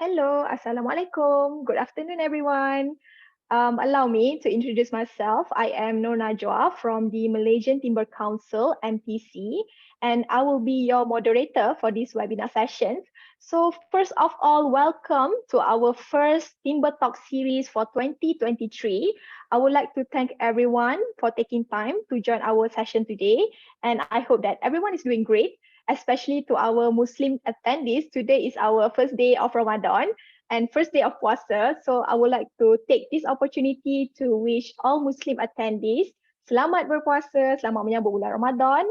Hello, Assalamualaikum. Good afternoon, everyone. Allow me to introduce myself. I am Nur Najwa from the Malaysian Timber Council, MTC, and I will be your moderator for this webinar session. So first of all, welcome to our first Timber Talk series for 2023. I would like to thank everyone for taking time to join our session today, and I hope that everyone is doing great, especially to our Muslim attendees. Today is our first day of Ramadan and first day of puasa. So I would like to take this opportunity to wish all Muslim attendees selamat berpuasa, selamat menyambut bulan Ramadan.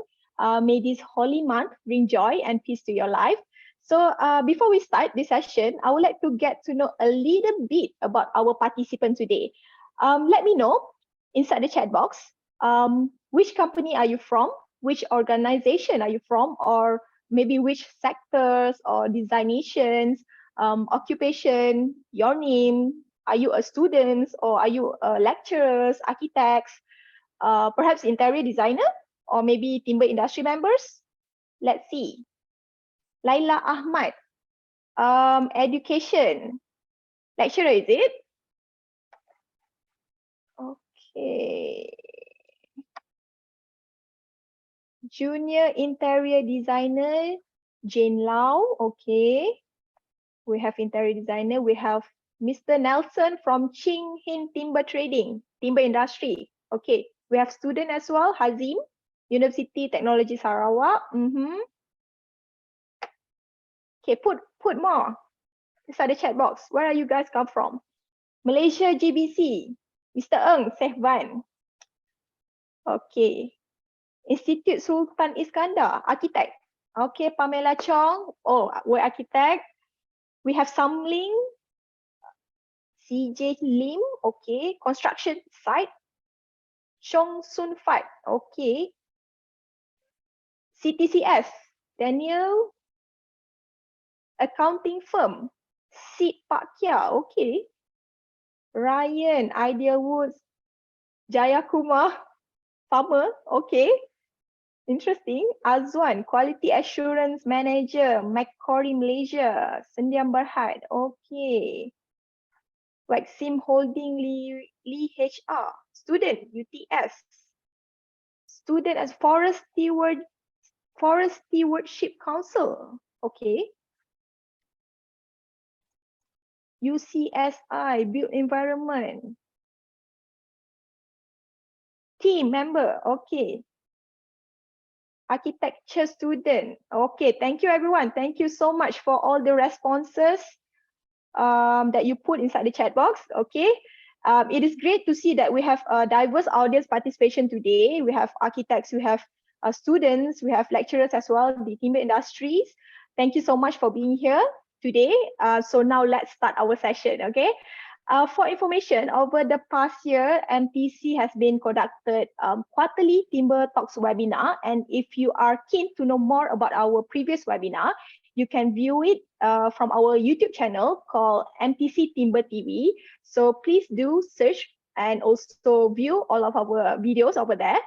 May this holy month bring joy and peace to your life. So before we start this session, I would like to get to know a little bit about our participant today. Let me know inside the chat box, which company are you from? Which organization are you from, or maybe which sectors or designations, occupation, your name, are you a student or are you lecturers, architects, perhaps interior designer, or maybe timber industry members? Let's see. Laila Ahmad, education, lecturer, is it? Okay. Junior interior designer, Jane Lau. Okay. We have interior designer. We have Mr. Nelson from Ching Hin Timber Trading, timber industry. Okay. We have student as well, Hazim, University Technology Sarawak. Okay, put more inside the chat box. Where are you guys come from? Malaysia GBC, Mr. Ng Sehvan. Okay. Institute Sultan Iskandar, architect. Okay, Pamela Chong. Oh, we're architect. We have Samling, CJ Lim. Okay, construction site. Chong Sun Fat. Okay. CTCS, Daniel. Accounting firm, Sid Pakya. Okay. Ryan, Idea Woods, Jayakumar, farmer. Okay. Interesting. Azwan, Quality Assurance Manager, Macquarie Malaysia, Sendiam Berhad. Okay. Waxim Holding Lee HR, student, UTS. Student as Forest Stewardship Council. Okay. UCSI, Built Environment. Team member, okay. Architecture student. Okay, thank you everyone. Thank you so much for all the responses that you put inside the chat box. Okay, it is great to see that we have a diverse audience participation today. We have architects, we have students, we have lecturers as well, the timber industries. Thank you so much for being here today. So now let's start our session, okay? For information, over the past year, MTC has been conducted quarterly Timber Talks webinar. And if you are keen to know more about our previous webinar, you can view it from our YouTube channel called MTC Timber TV. So please do search and also view all of our videos over there.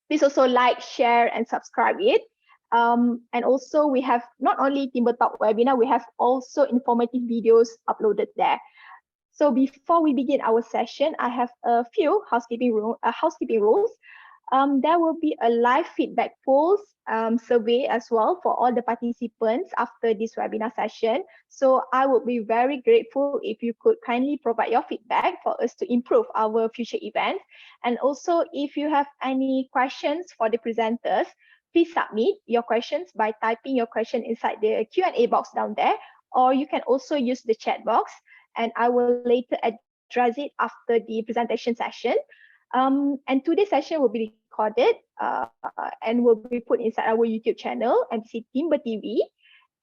Please also like, share, and subscribe it. And also we have not only Timber Talk webinar, we have also informative videos uploaded there. So before we begin our session, I have a few housekeeping rules. There will be a live feedback polls survey as well for all the participants after this webinar session. So I would be very grateful if you could kindly provide your feedback for us to improve our future events. And also if you have any questions for the presenters, please submit your questions by typing your question inside the Q&A box down there, or you can also use the chat box and I will later address it after the presentation session. And today's session will be recorded and will be put inside our YouTube channel, MTC Timber TV.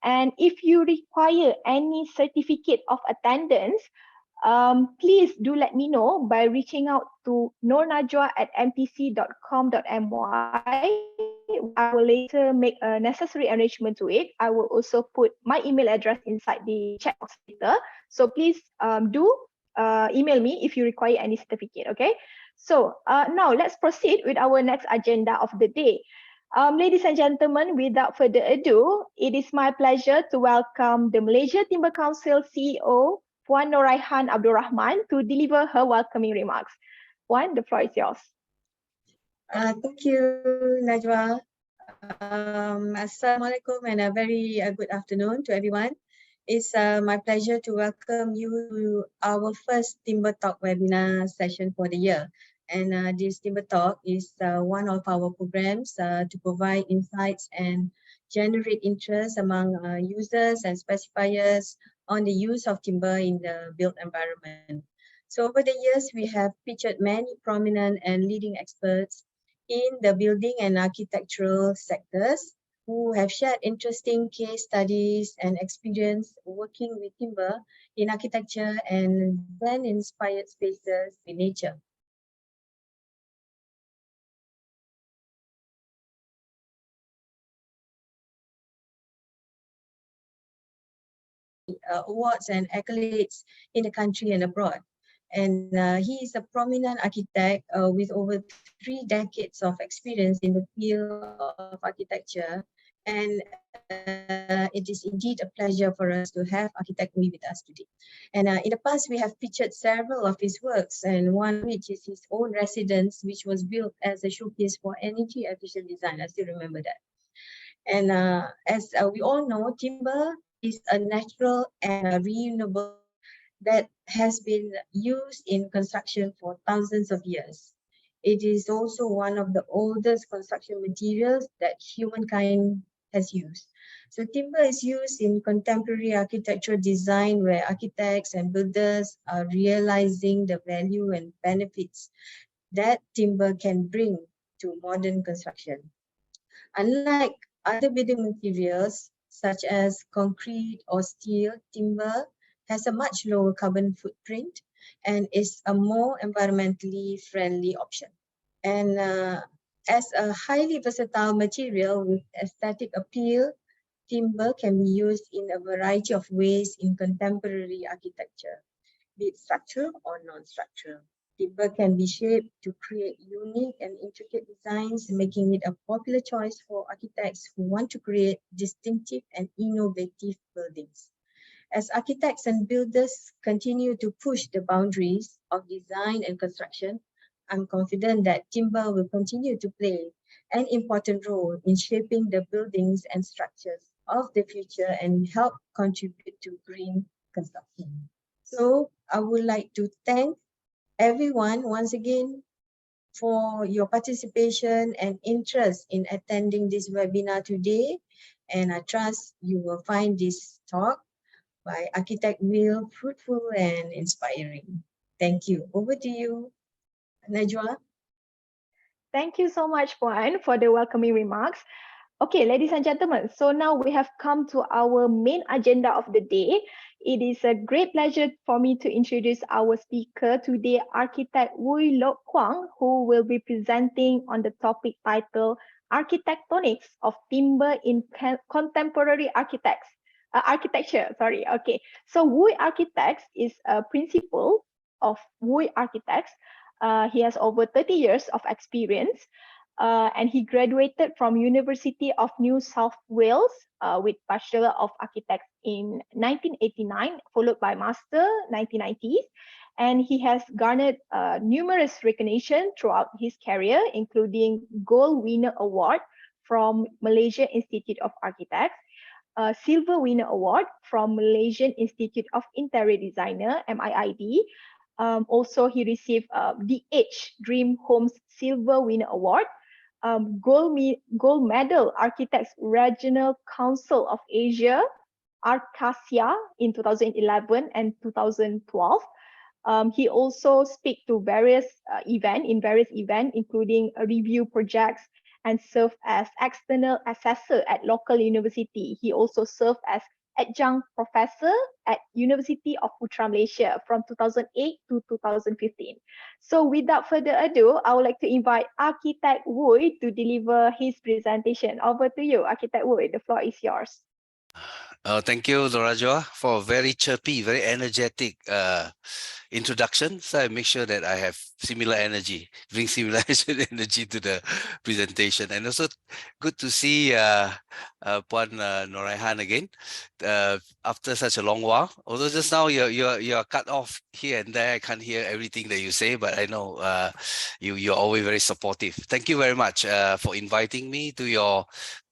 And if you require any certificate of attendance, please do let me know by reaching out to nornajwa@mtc.com.my. I will later make a necessary arrangement to it. I will also put my email address inside the chat box later. So please do email me if you require any certificate, okay? So now let's proceed with our next agenda of the day. Ladies and gentlemen, without further ado, it is my pleasure to welcome the Malaysia Timber Council CEO, Puan Noraihan Abdul Rahman, to deliver her welcoming remarks. Puan, the floor is yours. Thank you, Najwa. Assalamualaikum and a very good afternoon to everyone. It's my pleasure to welcome you to our first Timber Talk webinar session for the year. And this Timber Talk is one of our programs to provide insights and generate interest among users and specifiers on the use of timber in the built environment. So over the years, we have featured many prominent and leading experts in the building and architectural sectors who have shared interesting case studies and experience working with timber in architecture and then inspired spaces in nature. Awards and accolades in the country and abroad. And he is a prominent architect with over 3 decades of experience in the field of architecture. And it is indeed a pleasure for us to have Architect Wooi with us today. And in the past, we have featured several of his works, and one which is his own residence, which was built as a showcase for energy efficient design. I still remember that. And as we all know, timber is a natural and a renewable that has been used in construction for thousands of years. It is also one of the oldest construction materials that humankind has used. So timber is used in contemporary architectural design where architects and builders are realizing the value and benefits that timber can bring to modern construction. Unlike other building materials such as concrete or steel, timber has a much lower carbon footprint and is a more environmentally friendly option. And as a highly versatile material with aesthetic appeal, timber can be used in a variety of ways in contemporary architecture, be it structural or non-structural. Timber can be shaped to create unique and intricate designs, making it a popular choice for architects who want to create distinctive and innovative buildings. As architects and builders continue to push the boundaries of design and construction, I'm confident that timber will continue to play an important role in shaping the buildings and structures of the future and help contribute to green construction. So I would like to thank everyone once again for your participation and interest in attending this webinar today. And I trust you will find this talk by Architect Will fruitful and inspiring. Thank you. Over to you, Najwa. Thank you so much, Puan, for the welcoming remarks. Okay, ladies and gentlemen, so now we have come to our main agenda of the day. It is a great pleasure for me to introduce our speaker today, Architect Wooi Kuang, who will be presenting on the topic titled Architectonics of Timber in Contemporary Architecture. Okay. So Wooi Architects is a principal of Wooi Architects. He has over 30 years of experience. And he graduated from University of New South Wales with Bachelor of Architects in 1989, followed by Master 1990s. And he has garnered numerous recognition throughout his career, including Gold Winner Award from Malaysia Institute of Architects, Silver Winner Award from Malaysian Institute of Interior Designer, MIID. Also, he received the H Dream Homes Silver Winner Award, Gold Medal Architects Regional Council of Asia, Arcasia in 2011 and 2012. He also speaks to various events, including review projects, and served as external assessor at local university. He also served as adjunct professor at University of Putra Malaysia from 2008 to 2015. So without further ado, I would like to invite Architect Wooi to deliver his presentation. Over to you, Architect Wooi. The floor is yours. Thank you, Norajwa, for very chirpy, very energetic introduction, so I make sure that I have similar energy, bring similar energy to the presentation. And also good to see Puan Noraihan again after such a long while. Although just now you're cut off here and there, I can't hear everything that you say, but I know you're always very supportive. Thank you very much for inviting me to your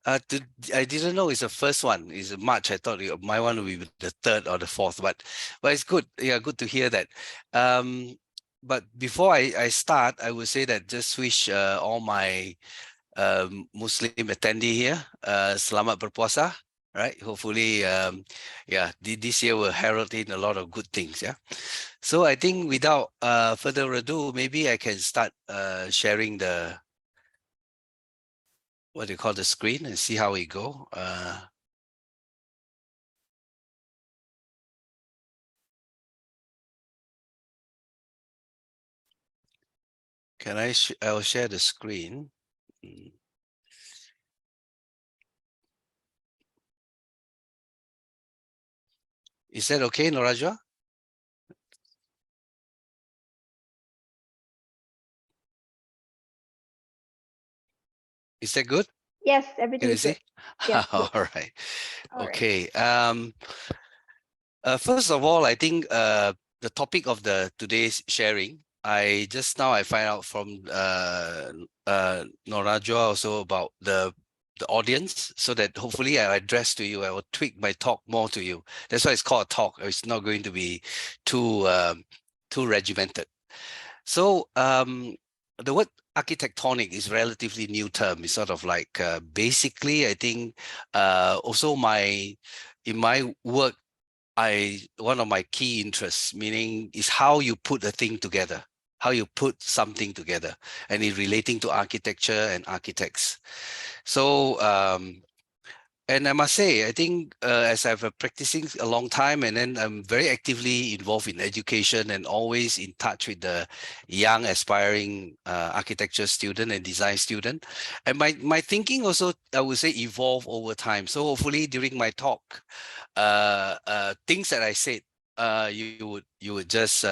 I didn't know it's the first one. It's March. I thought my one would be the third or the fourth, but it's good. Yeah, good to hear that. But before I start, I would say that just wish all my Muslim attendee here, selamat berpuasa. Right. Hopefully, yeah, this year will herald in a lot of good things. Yeah. So I think without further ado, maybe I can start sharing the what do you call the screen and see how it go. Can I'll share the screen. Is that okay, Norajwa? Is that good? Yes, everything Can you is good. see? Yeah, All good. right. All right. Okay. First of all, I think the topic of the today's sharing, I find out from Norajwa also about the audience, so that hopefully I address to you, I will tweak my talk more to you. That's why it's called a talk. It's not going to be too regimented. So the word architectonic is relatively new term. It's sort of like basically, I think also in my work, one of my key interests, meaning is how you put a thing together, how you put something together, and in relating to architecture and architects. So and I must say, I think as I've been practicing a long time, and then I'm very actively involved in education and always in touch with the young aspiring architecture student and design student. And my thinking also, I would say, evolve over time. So hopefully during my talk, things that I said, you would just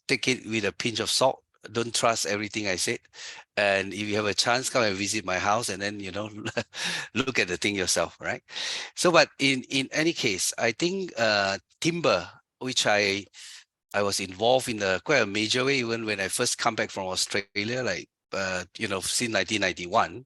take it with a pinch of salt. Don't trust everything I said. And if you have a chance, come and visit my house and then, look at the thing yourself, right? So, but in any case, I think timber, which I was involved in quite a major way, even when I first come back from Australia, like, since 1991,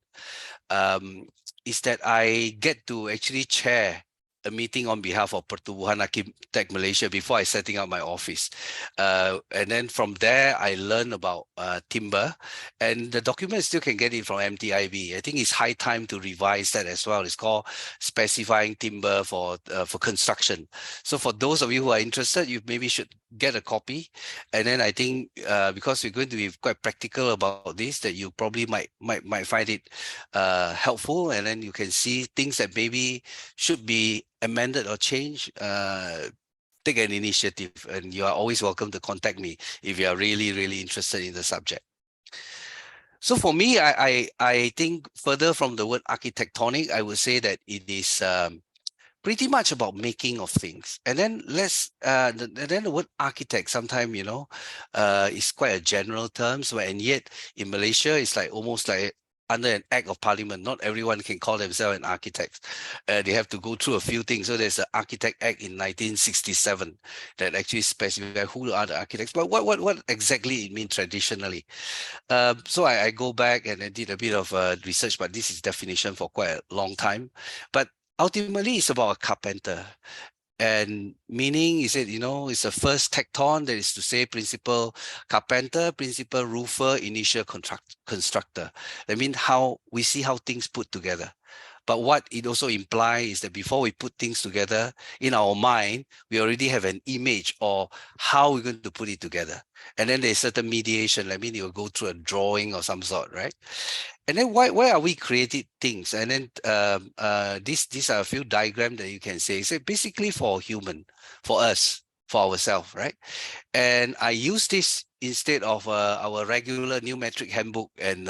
um, is that I get to actually chair a meeting on behalf of Pertubuhan Architect Malaysia before I setting up my office. And then from there, I learned about timber, and the document still can get it from MTIB. I think it's high time to revise that as well. It's called Specifying Timber for Construction. So for those of you who are interested, you maybe should get a copy. And then I think because we're going to be quite practical about this, that you probably might find it helpful, and then you can see things that maybe should be amended or changed. Take an initiative, and you are always welcome to contact me if you are really interested in the subject. So for me, I think further from the word architectonic, I would say that it is pretty much about making of things. And then then the word architect sometimes, is quite a general term. So, and yet in Malaysia, it's like almost like under an act of parliament. Not everyone can call themselves an architect. They have to go through a few things. So there's the Architect Act in 1967 that actually specifies who are the architects. But what exactly it means traditionally? So I go back and I did a bit of research, but this is definition for quite a long time. But ultimately, it's about a carpenter. And meaning is it, it's the first tecton, that is to say principal carpenter, principal roofer, initial constructor. I mean, how we see how things put together. But what it also implies is that before we put things together in our mind, we already have an image or how we're going to put it together. And then there's certain mediation. I mean, you'll go through a drawing or some sort, right? And then why are we creating things? And then these are a few diagrams that you can say. So basically for human, for us, for ourselves, right? And I use this instead of our regular new metric handbook and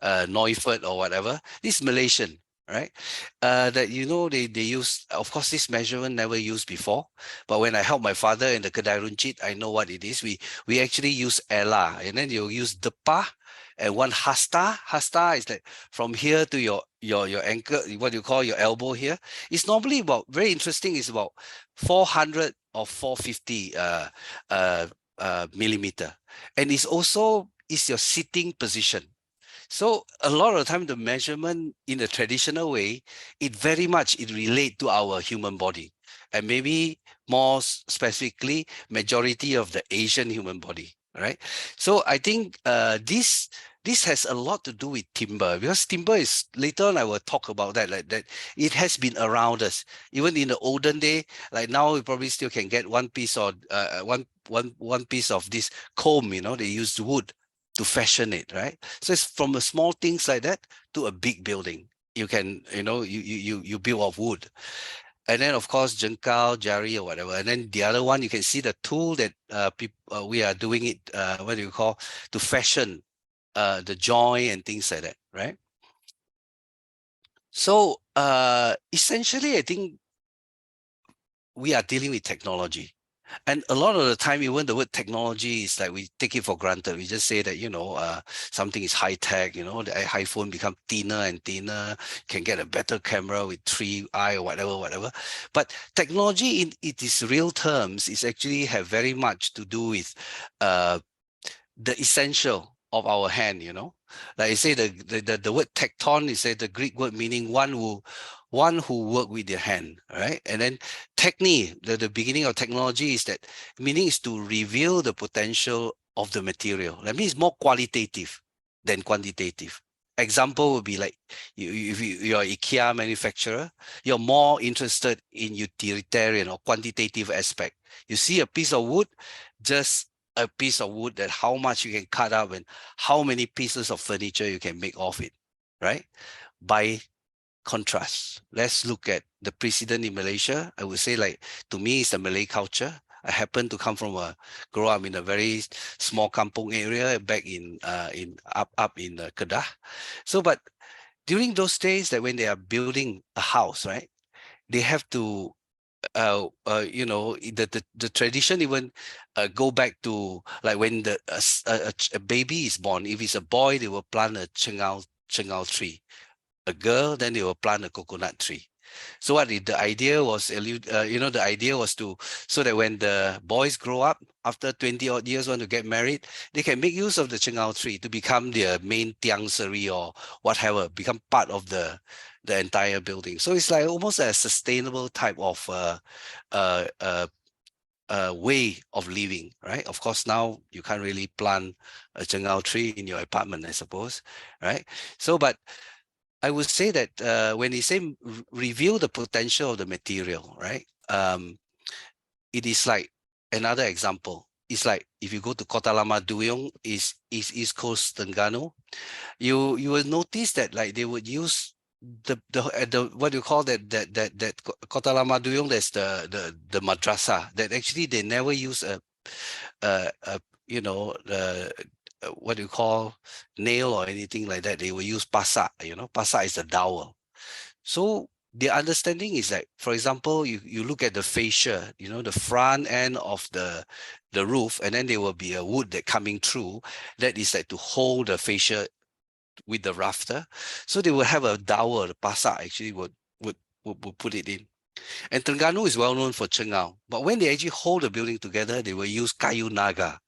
Neufert or whatever. This is Malaysian, right? That they use, of course, this measurement never used before, but when I help my father in the Kedai Runcit, I know what it is. We actually use ella, and then you use depa and one hasta. Hasta is like from here to your ankle, what you call your elbow here. It's normally about, very interesting, is about 400 or 450 millimeter, and it's also is your sitting position. So a lot of the time, the measurement in the traditional way, it relate to our human body, and maybe more specifically, majority of the Asian human body, right? So I think this has a lot to do with timber, because timber is, later on I will talk about that, like that it has been around us even in the olden day. Like now, we probably still can get one piece or one piece of this comb. They used wood to fashion it, right? So it's from a small things like that to a big building. You can, you build of wood. And then of course, jengkal, jari or whatever. And then the other one, you can see the tool that we are doing it, what do you call, to fashion the joint and things like that, right? So essentially, I think we are dealing with technology. And a lot of the time, even the word technology is like we take it for granted. We just say that, something is high tech, the iPhone become thinner and thinner, can get a better camera with 3i or whatever. But technology in its real terms is actually have very much to do with the essential of our hand. Like I say, the word tecton is the Greek word meaning one who work with their hand, right? And then techne, the beginning of technology is that meaning is to reveal the potential of the material. That means more qualitative than quantitative. Example would be like if you're IKEA manufacturer, you're more interested in utilitarian or quantitative aspect. You see a piece of wood, just a piece of wood, that how much you can cut up and how many pieces of furniture you can make off it, right? By contrast, let's look at the precedent in Malaysia. I would say, like, to me, it's the Malay culture. I happen to grow up in a very small kampong area back in Kedah. So, but during those days, that when they are building a house, right, they have to the tradition even go back to like when a baby is born. If it's a boy, they will plant a chengao tree. A girl, then they will plant a coconut tree. So the idea was, the idea was so that when the boys grow up after 20 odd years, want to get married, they can make use of the chengao tree to become their main tiang seri or whatever, become part of the entire building. So it's like almost a sustainable type of way of living, right? Of course, now you can't really plant a chengao tree in your apartment, I suppose, right? So, but I would say that when you say reveal the potential of the material, right? It is like another example. It's like if you go to Kota Lama Duyung, is East Coast Terengganu, you will notice that like they would use the what do you call that Kota Lama Duyung, there's the madrasah, that actually they never use the what do you call, nail or anything like that. They will use pasak. Pasak is the dowel. So the understanding is that, for example, you look at the fascia, the front end of the roof, and then there will be a wood that coming through, that is like to hold the fascia with the rafter. So they will have a dowel. The pasak actually would put it in. And Terengganu is well known for chengao, but when they actually hold the building together, they will use kayu naga.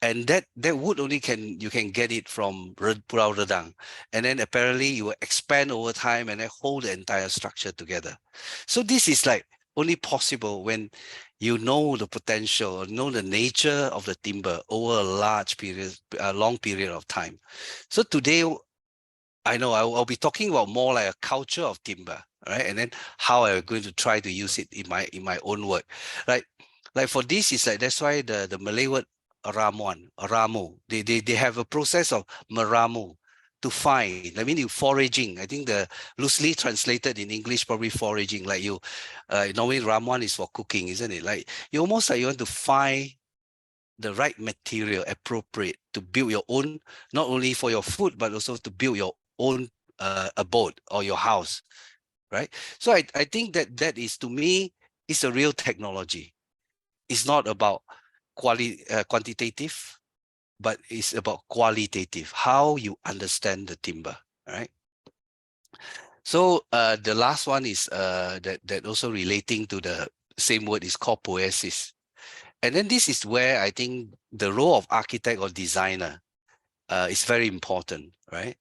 And that wood only you can get it from Pulau Redang. And then apparently you will expand over time and then hold the entire structure together. So this is like only possible when you know the potential, know the nature of the timber over a long period of time. So today, I know I'll be talking about more like a culture of timber, right? And then how I'm going to try to use it in my own work. Like for this, is like, that's why the Malay word ramu, they have a process of meramu to find. I mean, you foraging. I think the loosely translated in English, probably foraging. Like normally ramuan is for cooking, isn't it? Like you almost like you want to find the right material appropriate to build your own, not only for your food, but also to build your own abode or your house, right? So I think that is, to me, is a real technology. It's not about quantitative, but it's about qualitative, how you understand the timber, right? So the last one is that also relating to the same word, is called poiesis. And then this is where I think the role of architect or designer is very important, right?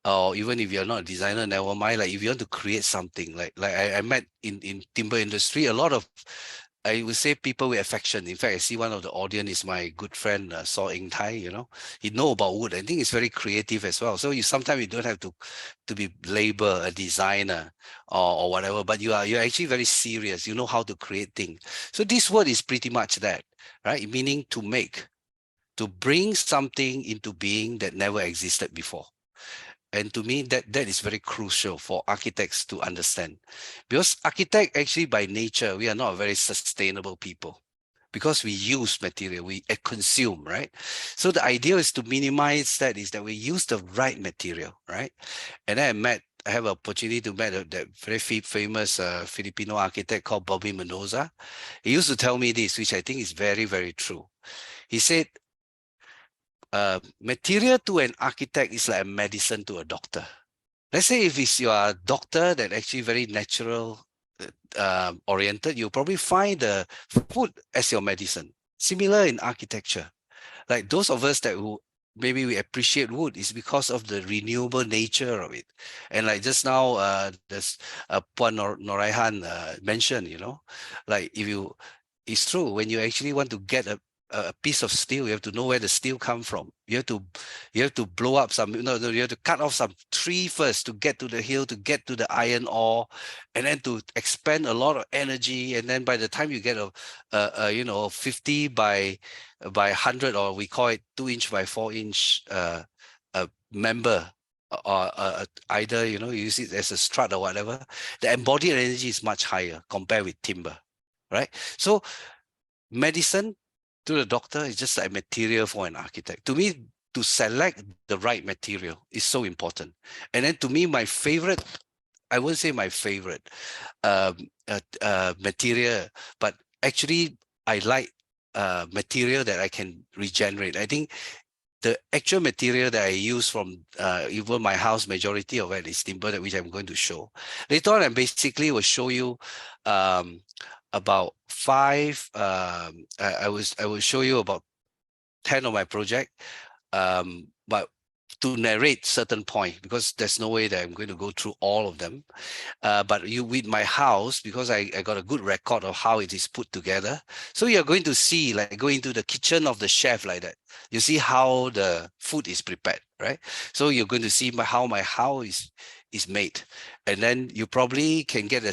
Or even if you're not a designer, never mind. Like if you want to create something, like I met in timber industry, a lot of, I would say, people with affection. In fact, I see one of the audience is my good friend, Saw Eng Tai, he know about wood. I think it's very creative as well. So sometimes you don't have to be labor a designer or whatever, but you're actually very serious. You know how to create things. So this word is pretty much that, right? Meaning to make, to bring something into being that never existed before. And to me, that is very crucial for architects to understand. Because architect, actually by nature, we are not a very sustainable people, because we use material, we consume, right? So the idea is to minimize that, is that we use the right material, right? And then I have an opportunity to meet that very famous Filipino architect called Bobby Mendoza. He used to tell me this, which I think is very, very true. He said, material to an architect is like a medicine to a doctor. Let's say if it's your doctor that actually very natural oriented, you'll probably find the food as your medicine. Similar in architecture. Like those of us that who maybe we appreciate wood is because of the renewable nature of it. And like just now, there's Puan Noraihan mentioned, like it's true, when you actually want to get a piece of steel, you have to know where the steel come from. You have to blow up some, you have to cut off some tree first to get to the hill, to get to the iron ore, and then to expend a lot of energy. And then by the time you get a 50 by 100, or we call it 2-inch by 4-inch member, or either you use it as a strut or whatever, the embodied energy is much higher compared with timber, right? So medicine to the doctor is just like material for an architect. To me, to select the right material is so important. And then to me, my favorite, I wouldn't say my favorite material, but actually I like material that I can regenerate. I think the actual material that I use from even my house, majority of it is timber, which I'm going to show. Later on, I basically will show you about 5, I will show you about 10 of my project, but to narrate certain point, because there's no way that I'm going to go through all of them. But with my house, because I got a good record of how it is put together. So you're going to see, like go into the kitchen of the chef like that. You see how the food is prepared, right? So you're going to see how my house is made. And then you probably can get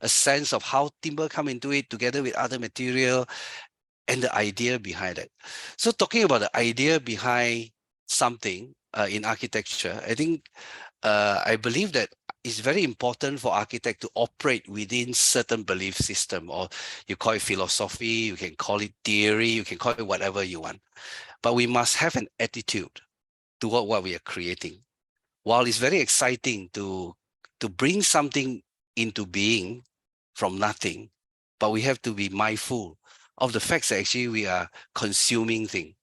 a sense of how timber come into it together with other material and the idea behind it. So talking about the idea behind something in architecture, I think I believe that it's very important for architect to operate within certain belief system, or you call it philosophy, you can call it theory, you can call it whatever you want. But we must have an attitude toward what we are creating. While it's very exciting to bring something into being from nothing, but we have to be mindful of the fact that actually we are consuming things.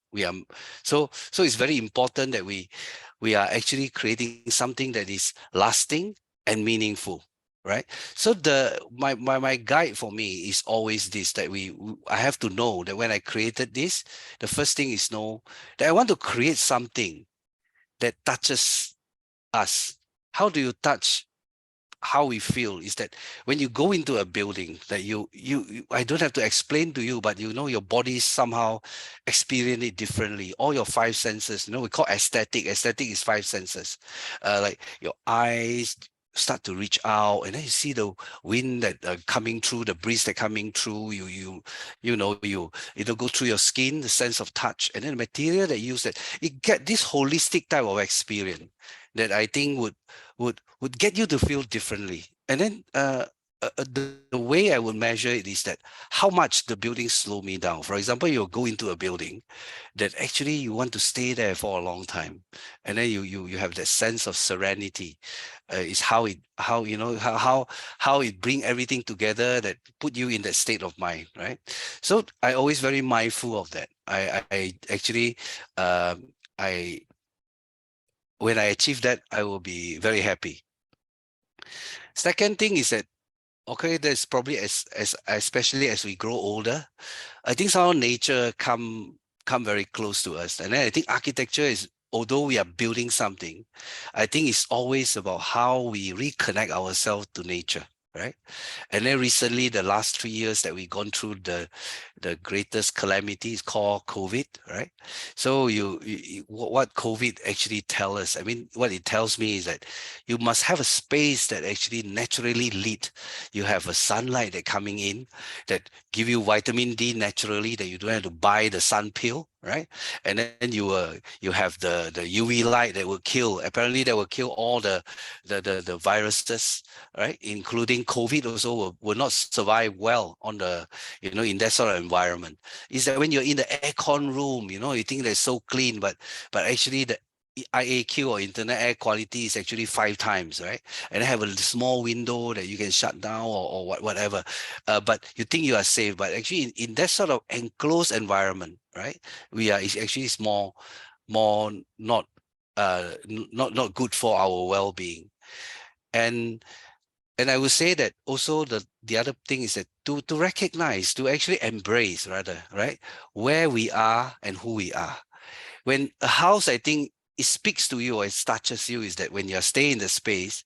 So it's very important that we are actually creating something that is lasting and meaningful, right? So my guide for me is always this, that I have to know that when I created this, the first thing is know that I want to create something that touches us. How do you touch how we feel? Is that when you go into a building that you I don't have to explain to you, but your body somehow experience it differently. All your 5 senses, we call aesthetic is 5 senses. Like your eyes start to reach out, and then you see the wind that coming through, the breeze that coming through it'll go through your skin, the sense of touch, and then the material that you use, that it get this holistic type of experience that I think would get you to feel differently. And then the way I would measure it is that how much the building slow me down. For example, you go into a building that actually you want to stay there for a long time, and then you have that sense of serenity. Is how you know how it bring everything together that put you in that state of mind, right? So I always very mindful of that. I actually I when I achieve that, I will be very happy. Second thing is that, okay, there's probably as especially as we grow older, I think somehow nature come very close to us. And then I think architecture is, although we are building something, I think it's always about how we reconnect ourselves to nature, right? And then recently, the last 3 years that we've gone through the greatest calamity is called COVID, right? So what COVID actually tell us, I mean, what it tells me is that you must have a space that actually naturally lit. You have a sunlight that coming in that give you vitamin D naturally, that you don't have to buy the sun pill, right? And then you have the UV light that will kill. Apparently, that will kill all the viruses, right? Including COVID also will not survive well on the, in that sort of environment. Is that when you're in the aircon room, you think they're so clean, but actually the IAQ or internet air quality is actually 5 times, right? And have a small window that you can shut down or whatever. But you think you are safe, but actually in that sort of enclosed environment, right? It's actually more not not good for our well-being. And I would say that also the other thing is that to recognize, to actually embrace rather, right, where we are and who we are. When a house, I think it speaks to you or it touches you, is that when you're staying in the space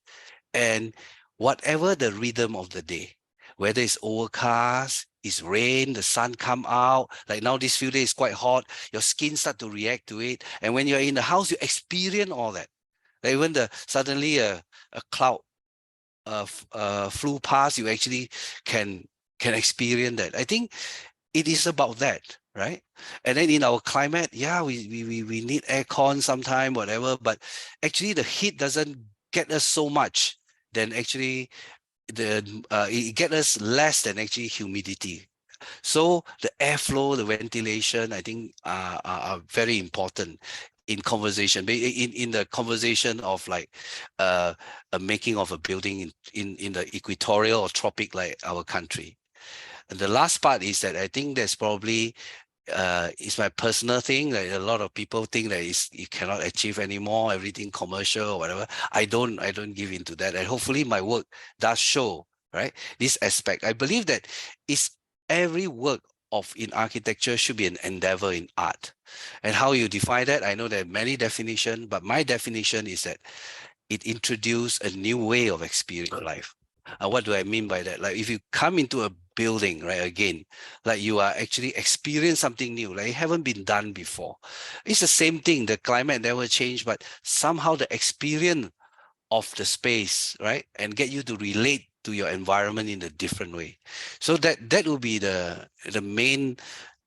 and whatever the rhythm of the day, whether it's overcast, it's rain, the sun come out, like now this few days quite hot, your skin start to react to it. And when you're in the house, you experience all that. Like when suddenly a cloud flew past, you actually can experience that. I think it is about that, right? And then in our climate, yeah, we need aircon sometime, whatever, but actually the heat doesn't get us so much. Then actually it get us less than actually humidity. So the airflow, the ventilation, I think are very important in conversation, in the conversation of like a making of a building in the equatorial or tropic like our country. And the last part is that I think there's probably it's my personal thing. Like a lot of people think that you cannot achieve anymore, everything commercial or whatever. I don't give into that. And hopefully my work does show, right, this aspect. I believe that it's every work in architecture should be an endeavor in art. And how you define that, I know there are many definitions, but my definition is that it introduced a new way of experiencing life. What do I mean by that? Like if you come into a building, right, again, like you are actually experiencing something new, like it haven't been done before. It's the same thing. The climate never changed, but somehow the experience of the space, right, and get you to relate to your environment in a different way. So that will be the main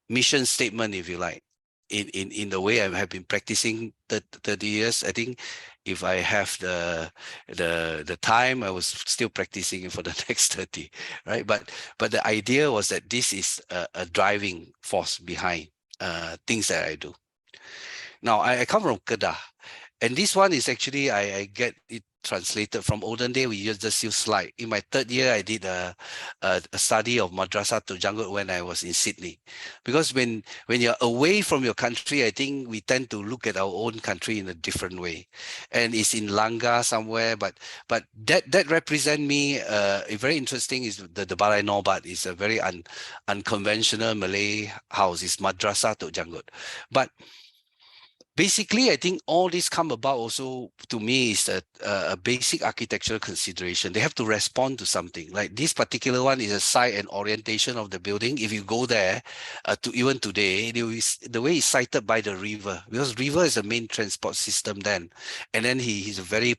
mission statement, if you like, in the way I have been practicing 30 years. I think if I have the time, I was still practicing it for the next 30, right? But the idea was that this is a driving force behind things that I do. Now, I come from Kedah, and this one is actually, I get it translated from olden day. We just use slide. In my 3rd year, I did a study of Madrasah to Janggut when I was in Sydney. Because when you're away from your country, I think we tend to look at our own country in a different way. And it's in Langgar somewhere, but that represent me, very interesting is the Balai Nobat is a very unconventional Malay house. It's Madrasah to Janggut. But basically, I think all this come about also to me is a basic architectural consideration. They have to respond to something. Like this particular one is a site and orientation of the building. If you go there, even today, the way it's sited by the river, because river is the main transport system then. And then he's a very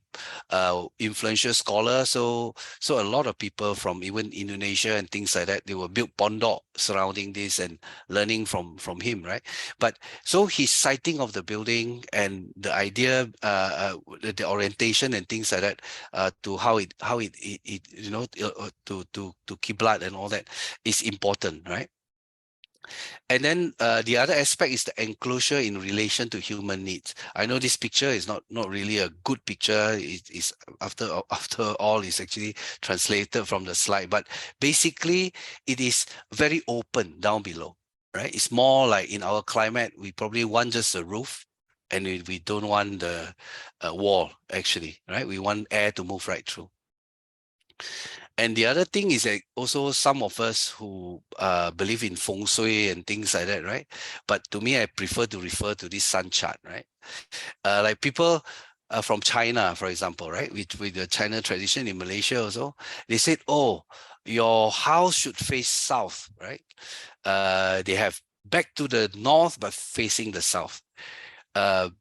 influential scholar. So a lot of people from even Indonesia and things like that, they will build pondok surrounding this and learning from him, right? But so his siting of the building and the idea, the orientation and things like that, to how it you know, to Qiblat and all that is important, right? And then the other aspect is the enclosure in relation to human needs. I know this picture is not really a good picture. It is after all, it's actually translated from the slide, but basically it is very open down below, right? It's more like in our climate, we probably want just a roof, and we don't want the wall actually, right? We want air to move right through. And the other thing is that also some of us who believe in feng shui and things like that, right? But to me, I prefer to refer to this sun chart, right? Like people from China, for example, right? With the China tradition in Malaysia also, they said, oh, your house should face south, right? They have back to the north, but facing the south. But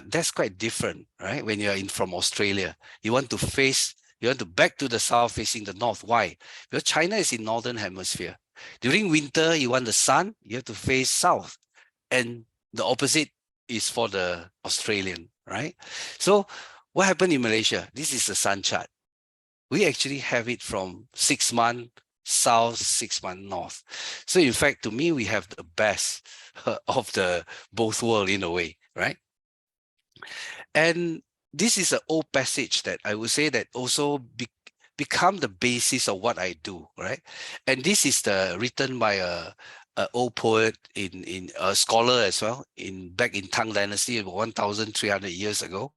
that's quite different, right? When you're in from Australia, you want to back to the south facing the north. Why? Because China is in northern hemisphere. During winter, you want the sun, you have to face south. And the opposite is for the Australian, right? So what happened in Malaysia? This is the sun chart. We actually have it from 6 months south, 6 months north. So in fact, to me, we have the best of the both world in a way, right? And this is an old passage that I would say that also become the basis of what I do, right? And this is written by a old poet in a scholar as well back in Tang Dynasty about 1,300 years ago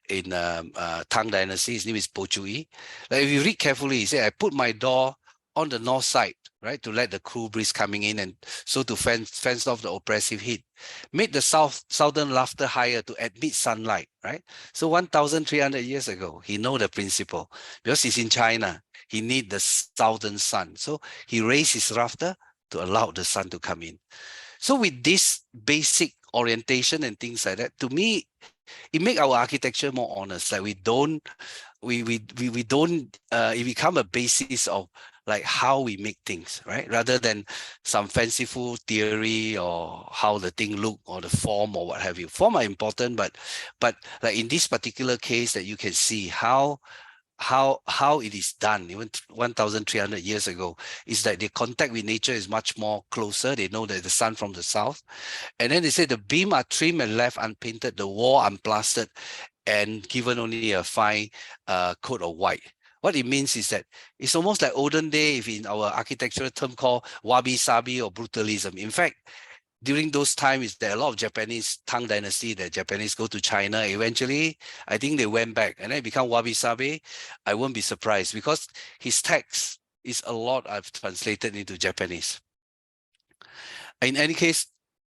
in Tang Dynasty. His name is Po Chui. Like if you read carefully, he said, I put my door on the north side, right, to let the cool breeze coming in, and so to fence off the oppressive heat. Made the southern laughter higher to admit sunlight, right? So 1,300 years ago, he know the principle. Because he's in China, he need the southern sun. So he raised his rafter to allow the sun to come in. So with this basic orientation and things like that, to me, it make our architecture more honest. Like we don't, it become a basis of like how we make things, right? Rather than some fanciful theory or how the thing look or the form or what have you. Form are important, but like in this particular case that you can see how it is done even 1,300 years ago is that the contact with nature is much more closer. They know that the sun from the south. And then they say the beam are trimmed and left unpainted, the wall unplastered, and given only a fine coat of white. What it means is that it's almost like olden day, if in our architectural term called wabi-sabi or brutalism. In fact, during those times, there are a lot of Japanese Tang Dynasty, the Japanese go to China. Eventually, I think they went back and then it become wabi-sabi. I won't be surprised because his text is a lot I've translated into Japanese. In any case,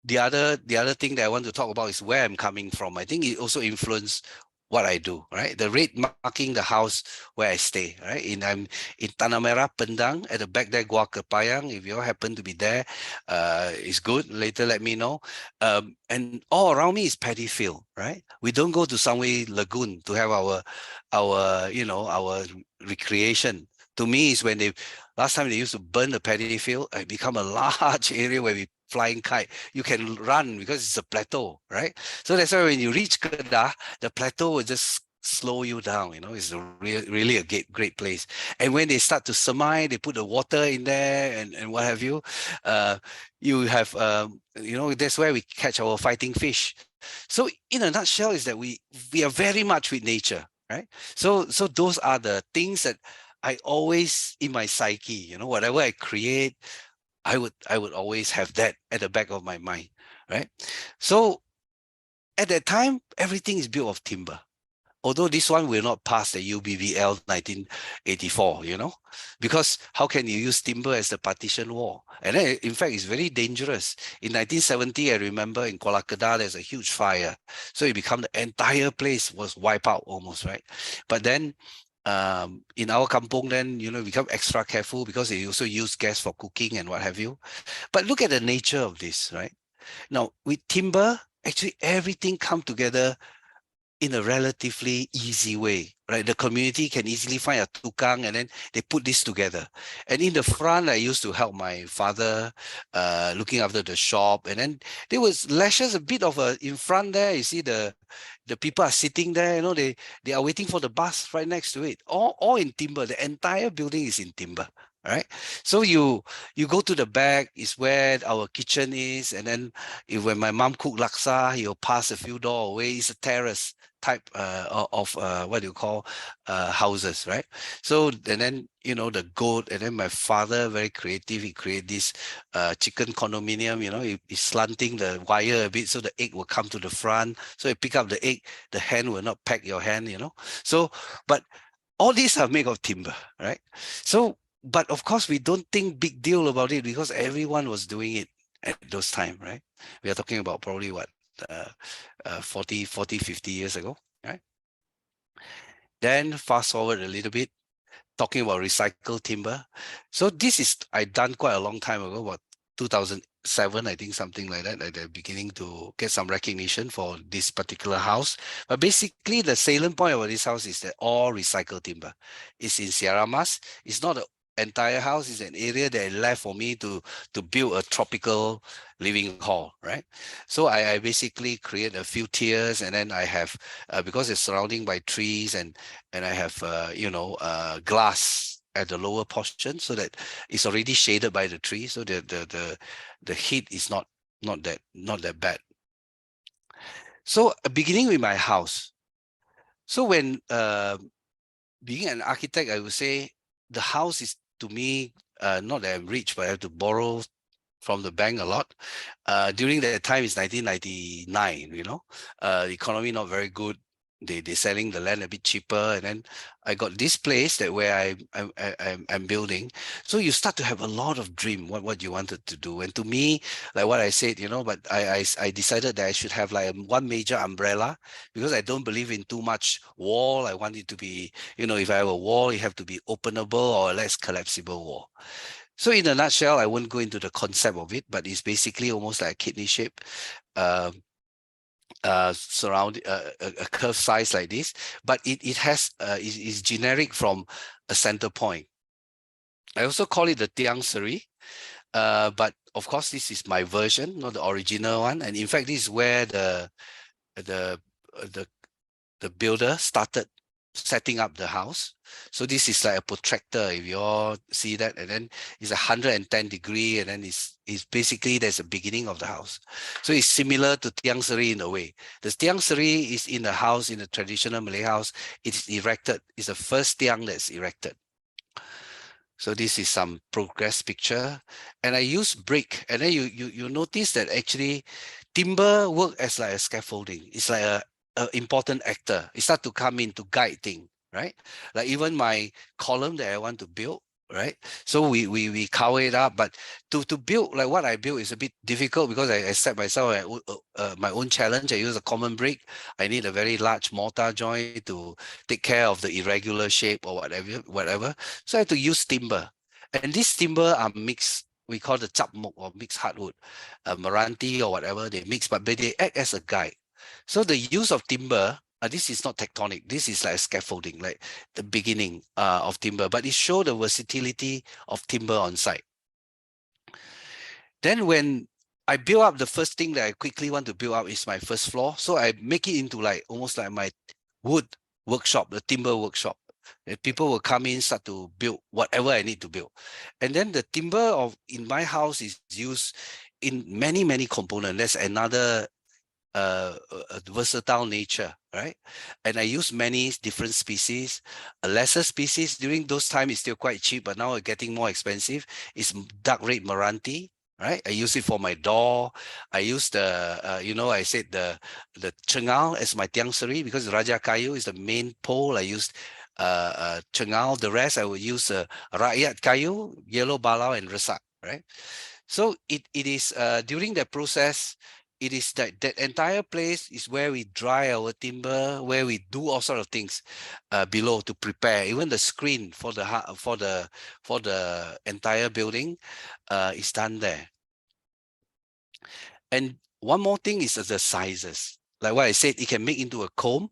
the other thing that I want to talk about is where I'm coming from. I think it also influenced what I do, right? The red marking the house where I stay, right? I'm in Tanah Merah, Pendang, at the back there, Gua Kepayang. If you all happen to be there, it's good. Later, let me know. And all around me is paddy field, right? We don't go to Sunway Lagoon to have our recreation. To me, is when last time they used to burn the paddy field, it become a large area where we flying kite. You can run because it's a plateau, right? So that's why when you reach Kedah, the plateau will just slow you down. It's really a great place. And when they start to semai, they put the water in there and what have you. You have that's where we catch our fighting fish. So in a nutshell, is that we are very much with nature, right? So those are the things that I always in my psyche, whatever I create, I would always have that at the back of my mind, right? So at that time, everything is built of timber. Although this one will not pass the UBVL 1984, because how can you use timber as the partition wall? And then, in fact, it's very dangerous. In 1970, I remember in Kuala Kedah, there's a huge fire. So it became the entire place was wiped out almost, right? But then in our kampong, then, become extra careful because they also use gas for cooking and what have you. But look at the nature of this, right? Now, with timber, actually everything come together in a relatively easy way, right? The community can easily find a tukang and then they put this together. And in the front, I used to help my father looking after the shop. And then there was lashes a bit of a, in front there, you see the people are sitting there, you know, they are waiting for the bus right next to it, all in timber. The entire building is in timber. Right, so you go to the back is where our kitchen is, and then when my mom cook laksa, you'll pass a few doors away. It's a terrace type of what do you call houses, right? So and then you know the goat, and then my father very creative. He create this chicken condominium. You know, he's slanting the wire a bit so the egg will come to the front. So you pick up the egg, the hen will not peck your hand. You know, so but all these are made of timber, right? So but of course we don't think big deal about it because everyone was doing it at those time, right? We are talking about probably what 40 50 years ago, right? Then fast forward a little bit, talking about recycled timber. So this is I done quite a long time ago, about 2007, I think, something like that. They're beginning to get some recognition for this particular house. But basically, the salient point about this house is that all recycled timber. It's in Sierra Mas. It's not an entire house. It's an area that left for me to build a tropical living hall, right? So I basically create a few tiers, and then I have because it's surrounding by trees, and I have glass at the lower portion so that it's already shaded by the tree, so the heat is not that bad. So beginning with my house. So when being an architect, I would say the house is to me not that I'm rich, but I have to borrow from the bank a lot. During that time, it's 1999, you know, the economy not very good. They're selling the land a bit cheaper, and then I got this place that where I'm building. So you start to have a lot of dream what you wanted to do. And to me, like what I said, you know, but I decided that I should have like one major umbrella because I don't believe in too much wall. I want it to be, you know, if I have a wall, it have to be openable or less collapsible wall. So in a nutshell, I won't go into the concept of it, but it's basically almost like a kidney shape, surround a curve size like this, but it has is generic from a center point. I also call it the Tiang Seri, but of course this is my version, not the original one. And in fact, this is where the builder started setting up the house. So this is like a protractor, if you all see that, and then it's 110 degree, and then it's basically there's a beginning of the house. So it's similar to Tiang Seri in a way. The Tiang Seri is in the house, in the traditional Malay house, it's erected. It's the first tiang that's erected. So this is some progress picture, and I use brick, and then you notice that actually timber work as like a scaffolding. It's like a important actor. It start to come in to guide thing, right? Like even my column that I want to build, right? So we cover it up, but to build like what I build is a bit difficult because I set myself my own challenge. I use a common brick. I need a very large mortar joint to take care of the irregular shape or whatever. So I have to use timber, and this timber are mixed. We call the chapmok or mixed hardwood, Meranti or whatever they mix, but they act as a guide. So the use of timber, this is not tectonic. This is like scaffolding, like the beginning of timber, but it shows the versatility of timber on site. Then when I build up, the first thing that I quickly want to build up is my first floor. So I make it into like almost like my wood workshop, the timber workshop. And people will come in, start to build whatever I need to build. And then the timber in my house is used in many components. There's another versatile nature, right? And I use many different species. A lesser species during those times is still quite cheap, but now it's getting more expensive. It's dark red Meranti, right? I use it for my door. I use the, I said the chengal as my tiang seri because Raja Kayu is the main pole. I used chengal. The rest I will use rakyat kayu, yellow balau, and resak, right? So it is during that process, it is that entire place is where we dry our timber, where we do all sort of things below to prepare. Even the screen for the entire building is done there. And one more thing is the sizes. Like what I said, it can make into a comb.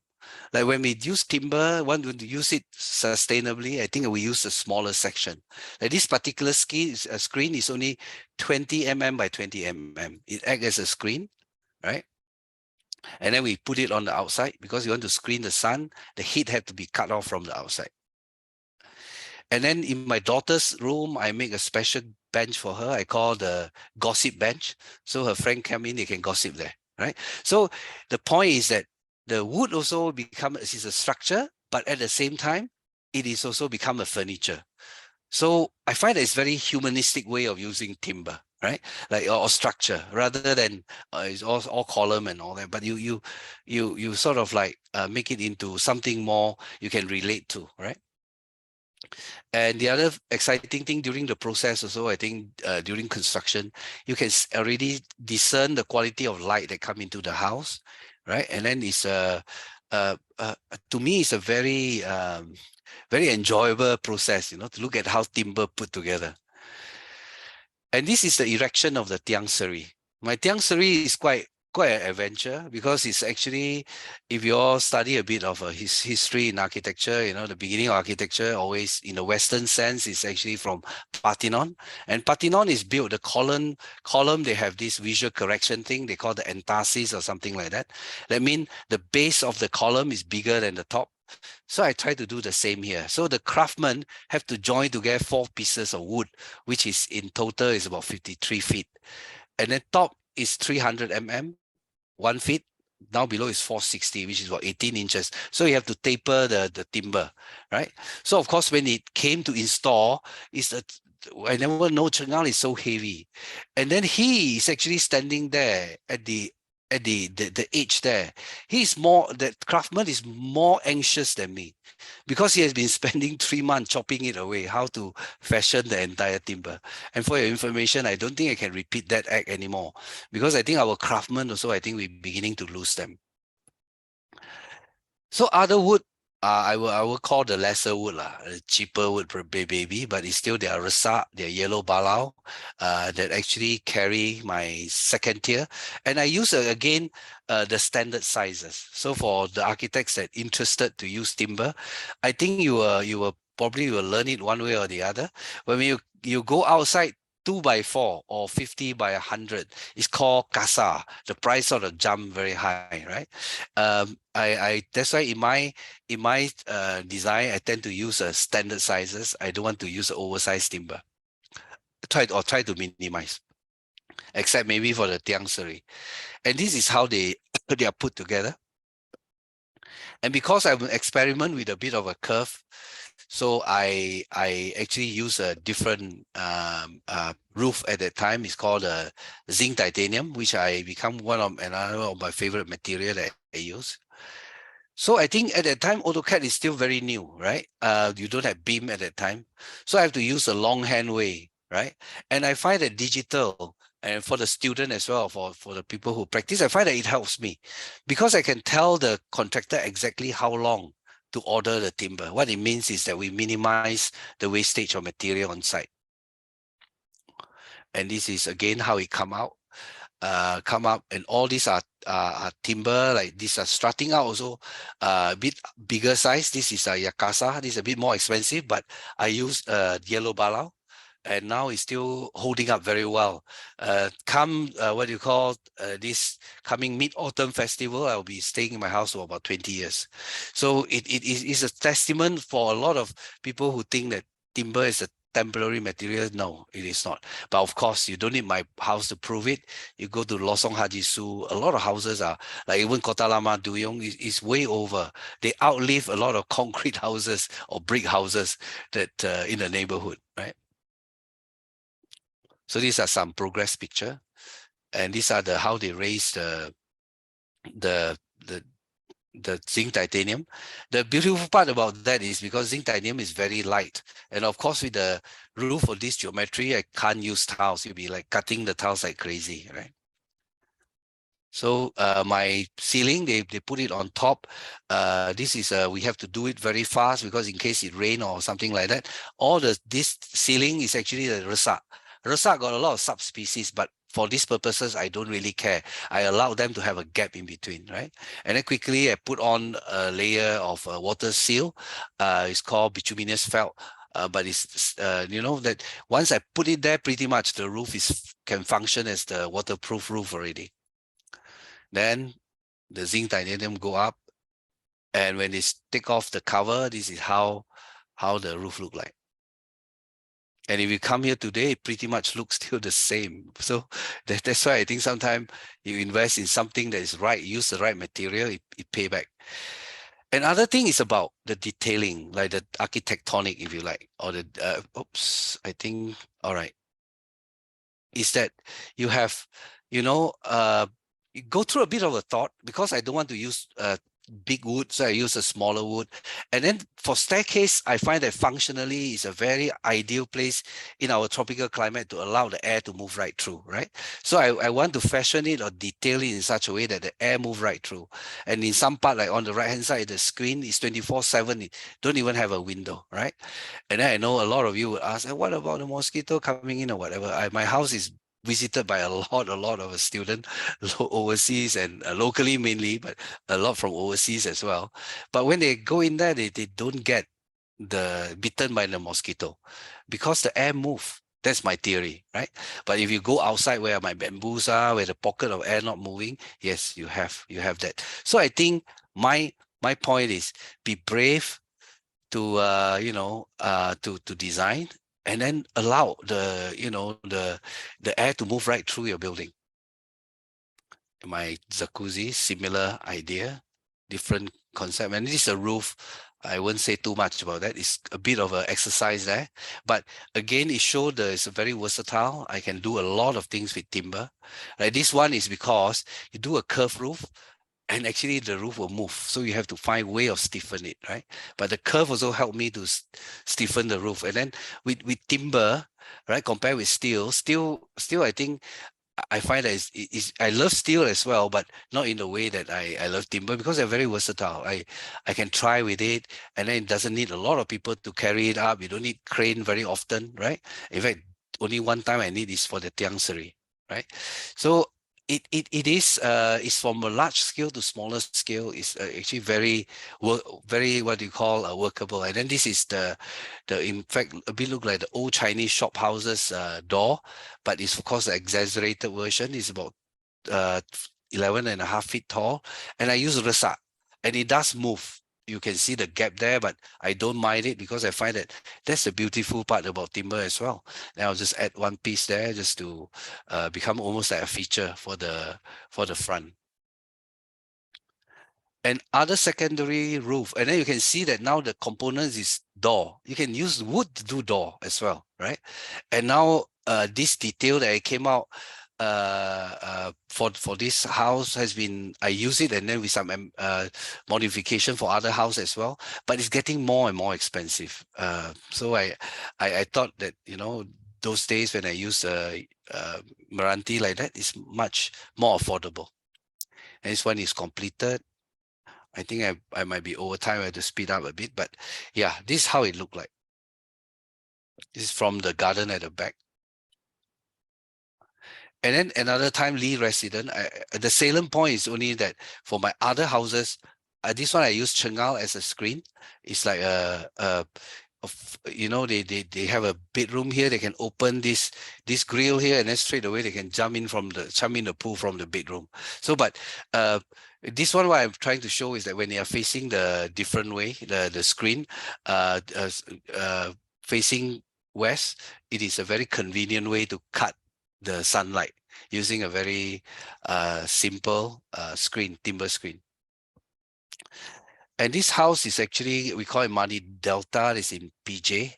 Like when we use timber, want to use it sustainably, I think we use a smaller section. Like this particular screen is only 20 mm by 20 mm. It acts as a screen, right? And then we put it on the outside because you want to screen the sun. The heat had to be cut off from the outside. And then in my daughter's room, I make a special bench for her. I call the gossip bench. So her friend come in, they can gossip there, right? So the point is that the wood also is a structure, but at the same time, it is also become a furniture. So I find that it's very humanistic way of using timber, right? Like or structure rather than it's all column and all that. But you sort of like make it into something more you can relate to, right? And the other exciting thing during the process also, I think during construction, you can already discern the quality of light that come into the house, right? And then it's to me, it's a very very enjoyable process, you know, to look at how timber put together. And this is the erection of the tiang seri. My tiang seri is quite an adventure because it's actually, if you all study a bit of history in architecture, you know, the beginning of architecture always in the Western sense is actually from Parthenon. And Parthenon is built, the column, they have this visual correction thing, they call the entasis or something like that. That means the base of the column is bigger than the top. So I try to do the same here. So the craftsmen have to join together 4 pieces of wood, which is in total is about 53 feet. And then top is 300 mm, 1 feet. Down below is 460, which is about 18 inches. So you have to taper the timber, right? So of course, when it came to install, I never know Chengal is so heavy. And then he is actually standing there at the edge there. The craftsman is more anxious than me because he has been spending 3 months chopping it away, how to fashion the entire timber. And for your information, I don't think I can repeat that act anymore because I think our craftsmen also, I think we're beginning to lose them. So other wood, I will call the lesser wood, cheaper wood per baby, but it's still their resak, their yellow balau that actually carry my second tier. And I use again the standard sizes. So for the architects that interested to use timber, I think you will probably learn it one way or the other. When you go outside, 2x4 or 50 by 100 is called casa. The price sort of jump very high, right? That's why in my design, I tend to use standard sizes. I don't want to use oversized timber. Try to minimize, except maybe for the tiang seri. And this is how they are put together. And because I will experiment with a bit of a curve, so I actually use a different roof at that time. It's called a zinc titanium, which I become another of my favorite material that I use. So I think at that time, AutoCAD is still very new, right? You don't have BIM at that time. So I have to use a longhand way, right? And I find that digital, and for the student as well, for the people who practice, I find that it helps me because I can tell the contractor exactly how long to order the timber. What it means is that we minimize the wastage of material on site. And this is again how it come up, and all these are timber, like these are strutting out also a bit bigger size. This is a Yakasa. This is a bit more expensive, but I use yellow balau, and now it's still holding up very well. What do you call this coming Mid-Autumn Festival, I'll be staying in my house for about 20 years. So it is a testament for a lot of people who think that timber is a temporary material. No, it is not. But of course, you don't need my house to prove it. You go to Losong Haji Su, a lot of houses are, like even Kota Lama Duyong is way over. They outlive a lot of concrete houses or brick houses that in the neighborhood, right? So these are some progress picture, and these are how they raise the zinc titanium. The beautiful part about that is because zinc titanium is very light, and of course with the roof of this geometry, I can't use tiles. You'll be like cutting the tiles like crazy, right? So my ceiling, they put it on top. This is we have to do it very fast because in case it rain or something like that. This ceiling is actually the resak. Resak got a lot of subspecies, but for these purposes, I don't really care. I allow them to have a gap in between, right? And then quickly I put on a layer of water seal. It's called bituminous felt. But it's you know that once I put it there, pretty much the roof can function as the waterproof roof already. Then the zinc titanium go up, and when they take off the cover, this is how the roof look like. And if you come here today, it pretty much looks still the same. So that's why I think sometimes you invest in something that is right, use the right material, it pay back. Another thing is about the detailing, like the architectonic, if you like, or the, oops, I think, all right, is that you have, you know, you go through a bit of a thought, because I don't want to use big wood, so I use a smaller wood. And then for staircase, I find that functionally is a very ideal place in our tropical climate to allow the air to move right through, right? So I want to fashion it or detail it in such a way that the air move right through. And in some part, like on the right hand side, the screen is 24/7, it don't even have a window, right? And then I know a lot of you would ask, what about the mosquito coming in or whatever? My house is visited by a lot of students overseas and locally mainly, but a lot from overseas as well. But when they go in there, they don't get bitten by the mosquito because the air move. That's my theory, right? But if you go outside where my bamboos are, where the pocket of air not moving, yes, you have that. So I think my point is be brave to you know, to design, and then allow the, you know, the air to move right through your building. My jacuzzi, similar idea, different concept. And this is a roof. I won't say too much about that. It's a bit of an exercise there, but again, it showed that it's very versatile. I can do a lot of things with timber. Like this one is because you do a curved roof, and actually the roof will move. So you have to find a way of stiffen it, right? But the curve also helped me to stiffen the roof. And then with timber, right, compared with steel, I think I find that I love steel as well, but not in the way that I love timber, because they're very versatile. I can try with it, and then it doesn't need a lot of people to carry it up. You don't need crane very often, right? In fact, only one time I need is for the tiang seri, right? So it is it's from a large scale to smaller scale. Is actually very what do you call workable. And then this is the in fact a bit look like the old Chinese shop houses door, but it's of course the exaggerated version. Is about 11.5 feet tall, and I use resak, and it does move. You can see the gap there, but I don't mind it because I find that that's the beautiful part about timber as well. Now I'll just add one piece there just to become almost like a feature for the front. And other secondary roof, and then you can see that now the components is door. You can use wood to do door as well, right? And now this detail that I came out for this house has been, I use it, and then with some modification for other house as well, but it's getting more and more expensive. So I thought that, you know, those days when I use Meranti like that is much more affordable. And this one is completed. I think I might be over time. I have to speed up a bit, but yeah, this is how it looked like. This is from the garden at the back. And then another time, Lee resident, the salient point is only that for my other houses, this one I use Chengal as a screen. It's like you know, they have a bedroom here. They can open this grill here, and then straight away they can jump in the pool from the bedroom. So, but this one, what I'm trying to show is that when they are facing the different way, the screen facing west, it is a very convenient way to cut the sunlight using a very simple timber screen. And this house is actually, we call it Mani Delta. It's in PJ.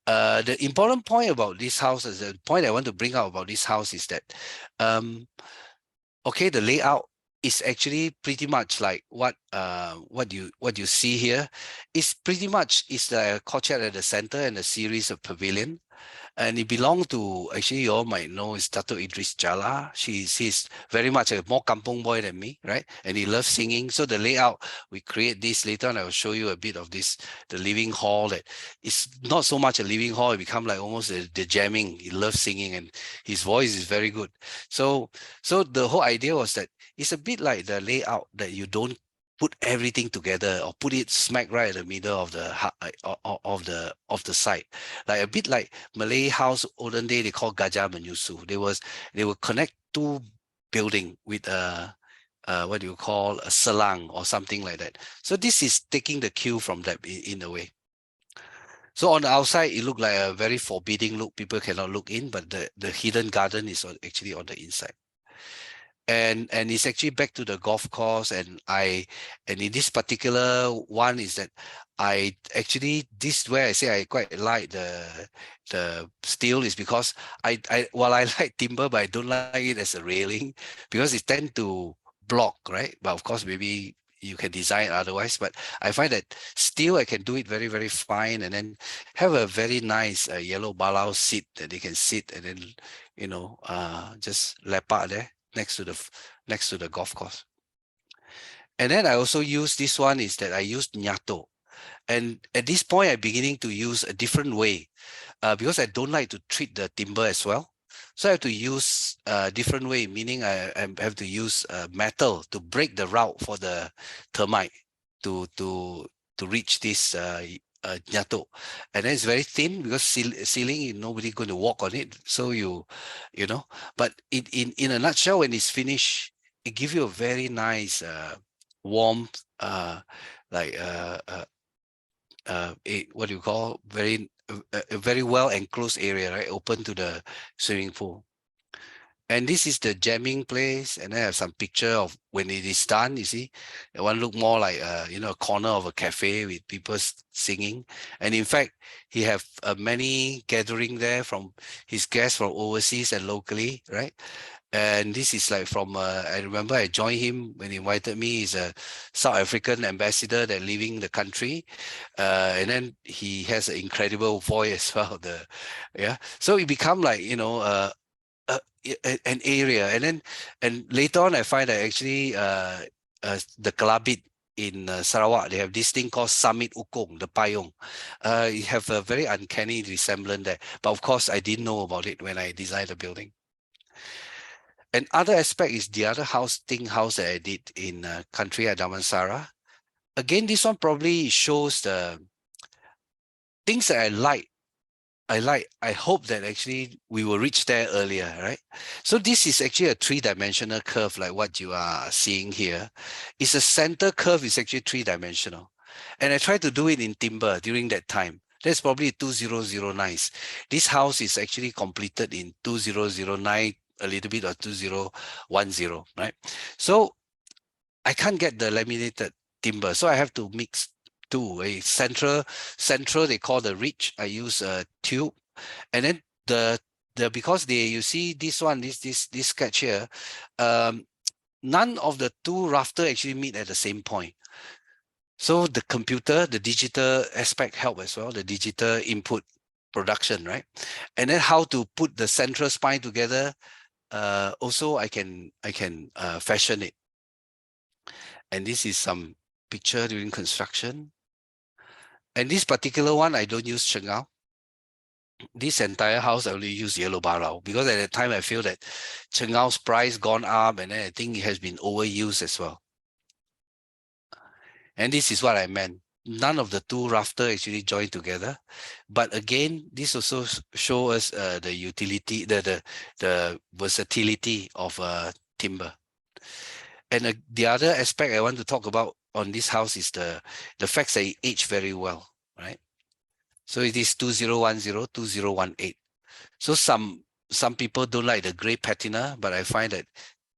The important point about this house, is the point I want to bring out about this house is that, okay, the layout is actually pretty much like what you see here. It's pretty much, it's the courtyard at the center and a series of pavilion. And it belonged to, actually you all might know, is Dato Idris Jala. He's very much a more kampong boy than me, right? And he loves singing. So the layout, we create this later on. I will show you a bit of this, the living hall. That it's not so much a living hall, it become like almost the jamming. He loves singing and his voice is very good. So the whole idea was that it's a bit like the layout, that you don't put everything together or put it smack right in the middle of the site, like a bit like Malay house olden day, they call Gajah Menyusu. They will connect two building with what do you call, a selang or something like that. So this is taking the cue from that in a way. So on the outside, it looked like a very forbidding look. People cannot look in, but the hidden garden is actually on the inside. And it's actually back to the golf course, and in this particular one is that I actually, this is where I say I quite like the steel, is because while I like timber, but I don't like it as a railing because it tend to block, right? But of course, maybe you can design otherwise, but I find that steel, I can do it very, very fine, and then have a very nice yellow balau seat that they can sit, and then, you know, just lepak there next to the golf course. And then I also use this one, is that I used nyato. And at this point, I'm beginning to use a different way because I don't like to treat the timber as well. So I have to use a different way, meaning I have to use metal to break the route for the termite to reach this nyato. And then it's very thin because ceiling, nobody going to walk on it. So you know, but in a nutshell, when it's finished, it gives you a very nice warm like what do you call, a very well enclosed area, right, open to the swimming pool. And this is the jamming place, and I have some picture of when it is done. You see, the one look more like you know, a corner of a cafe with people singing. And in fact, he have many gathering there from his guests from overseas and locally, right? And this is like from I remember I joined him when he invited me. He's a South African ambassador that leaving the country, and then he has an incredible voice as well. So it become like, you know, an area. And later on I find that actually the Kelabit in Sarawak, they have this thing called Summit Ukong, the Payong. You have a very uncanny resemblance there, but of course I didn't know about it when I designed the building. And other aspect is the other house that I did in country at Damansara. Again, this one probably shows the things that I like. I hope that actually we will reach there earlier, right? So this is actually a three-dimensional curve, like what you are seeing here. It's a center curve is actually three-dimensional. And I tried to do it in timber during that time. That's probably 2009. This house is actually completed in 2009, a little bit, or 2010, right? So I can't get the laminated timber, so I have to mix two. A central they call the ridge. I use a tube, and then the because you see this one, this sketch here, none of the two rafter actually meet at the same point. So the computer, the digital aspect help as well, the digital input production, right? And then how to put the central spine together. Also, I can fashion it. And this is some picture during construction. And this particular one, I don't use chengao. This entire house, I only use yellow barao because at the time I feel that chengao's price gone up, and then I think it has been overused as well. And this is what I meant. None of the two rafter actually join together. But again, this also shows us the utility, the versatility of timber. And the other aspect I want to talk about on this house is the fact that it aged very well, right? So it is 2010, 2018. So some people don't like the gray patina, but I find that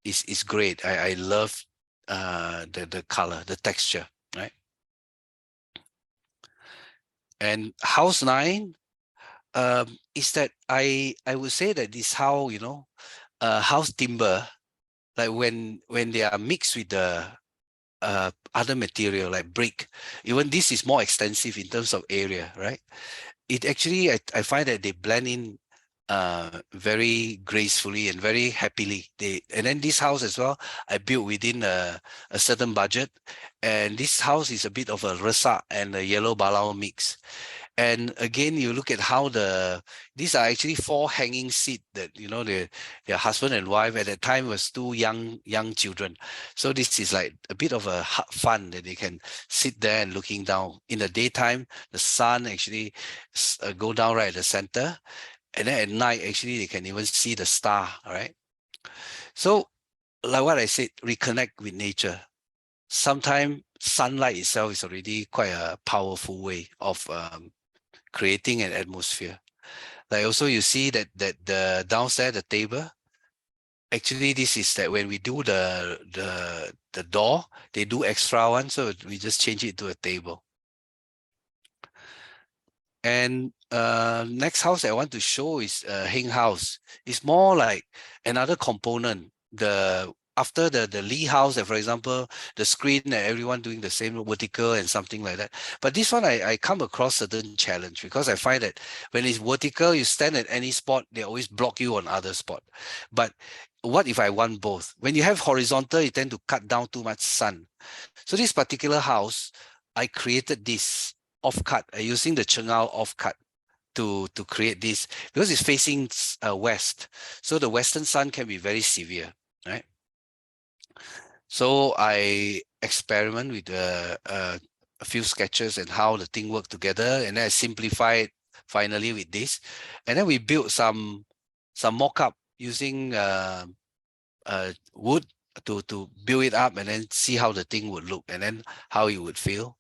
it's great. I love the color, the texture, right? And house 9 is that I would say that this how, you know, house timber, like when they are mixed with the other material like brick, even this is more extensive in terms of area, right? It actually, I find that they blend in very gracefully and very happily. And then this house as well, I built within a certain budget. And this house is a bit of a resak and a yellow balau mix. And again, you look at how these are actually 4 hanging seat that, their husband and wife at that time was 2 young children. So this is like a bit of a fun that they can sit there and looking down. In the daytime, the sun actually go down right at the center. And then at night, actually, they can even see the star, all right? So like what I said, reconnect with nature. Sometimes sunlight itself is already quite a powerful way of creating an atmosphere. Like also you see that the downstairs, the table, actually this is that when we do the door, they do extra one, so we just change it to a table. And next house I want to show is Heng House. It's more like another component. After the Lee house, for example, the screen and everyone doing the same vertical and something like that. But this one, I come across certain challenge because I find that when it's vertical, you stand at any spot, they always block you on other spot. But what if I want both? When you have horizontal, you tend to cut down too much sun. So this particular house, I created this off-cut using the Chengao off-cut to create this because it's facing west. So the western sun can be very severe, right? So I experiment with a few sketches and how the thing worked together, and then I simplify it finally with this, and then we built some mock-up using wood to build it up, and then see how the thing would look, and then how it would feel.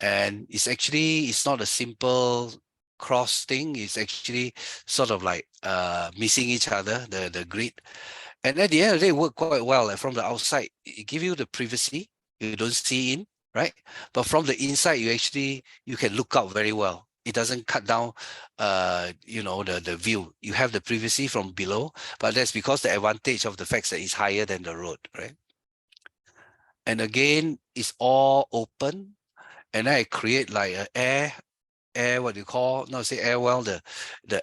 And it's not a simple cross thing. It's actually sort of like missing each other, the grid. And at the end of the day, it worked quite well. Like from the outside, it gives you the privacy. You don't see in, right? But from the inside, you can look out very well. It doesn't cut down, the view. You have the privacy from below, but that's because the advantage of the fact that it's higher than the road, right? And again, it's all open. And then I create like an air, what you call, not say air well, the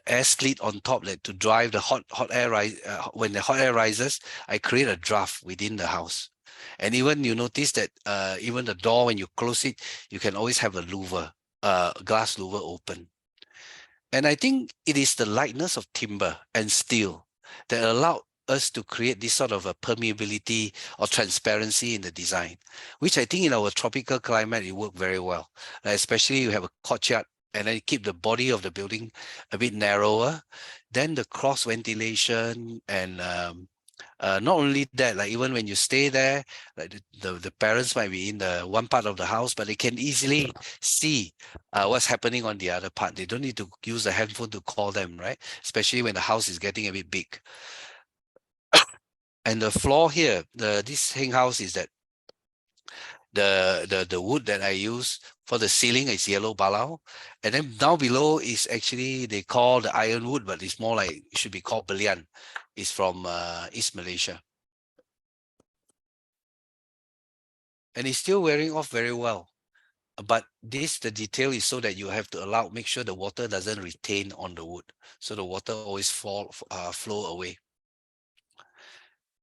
air slit on top to drive the hot air rise. When the hot air rises, I create a draft within the house. And even you notice that even the door, when you close it, you can always have a louver, glass louver open. And I think it is the lightness of timber and steel that allowed us to create this sort of a permeability or transparency in the design, which I think in our tropical climate, it worked very well. Especially you have a courtyard and then you keep the body of the building a bit narrower. Then the cross ventilation and not only that, like even when you stay there, like the parents might be in the one part of the house, but they can easily see what's happening on the other part. They don't need to use a handphone to call them, right? Especially when the house is getting a bit big. And the floor here, this Heng house is that the wood that I use for the ceiling is yellow balau, and then down below is actually they call the ironwood, but it's more like it should be called belian. It's from East Malaysia, and it's still wearing off very well. But the detail is so that you have to make sure the water doesn't retain on the wood, so the water always flow away.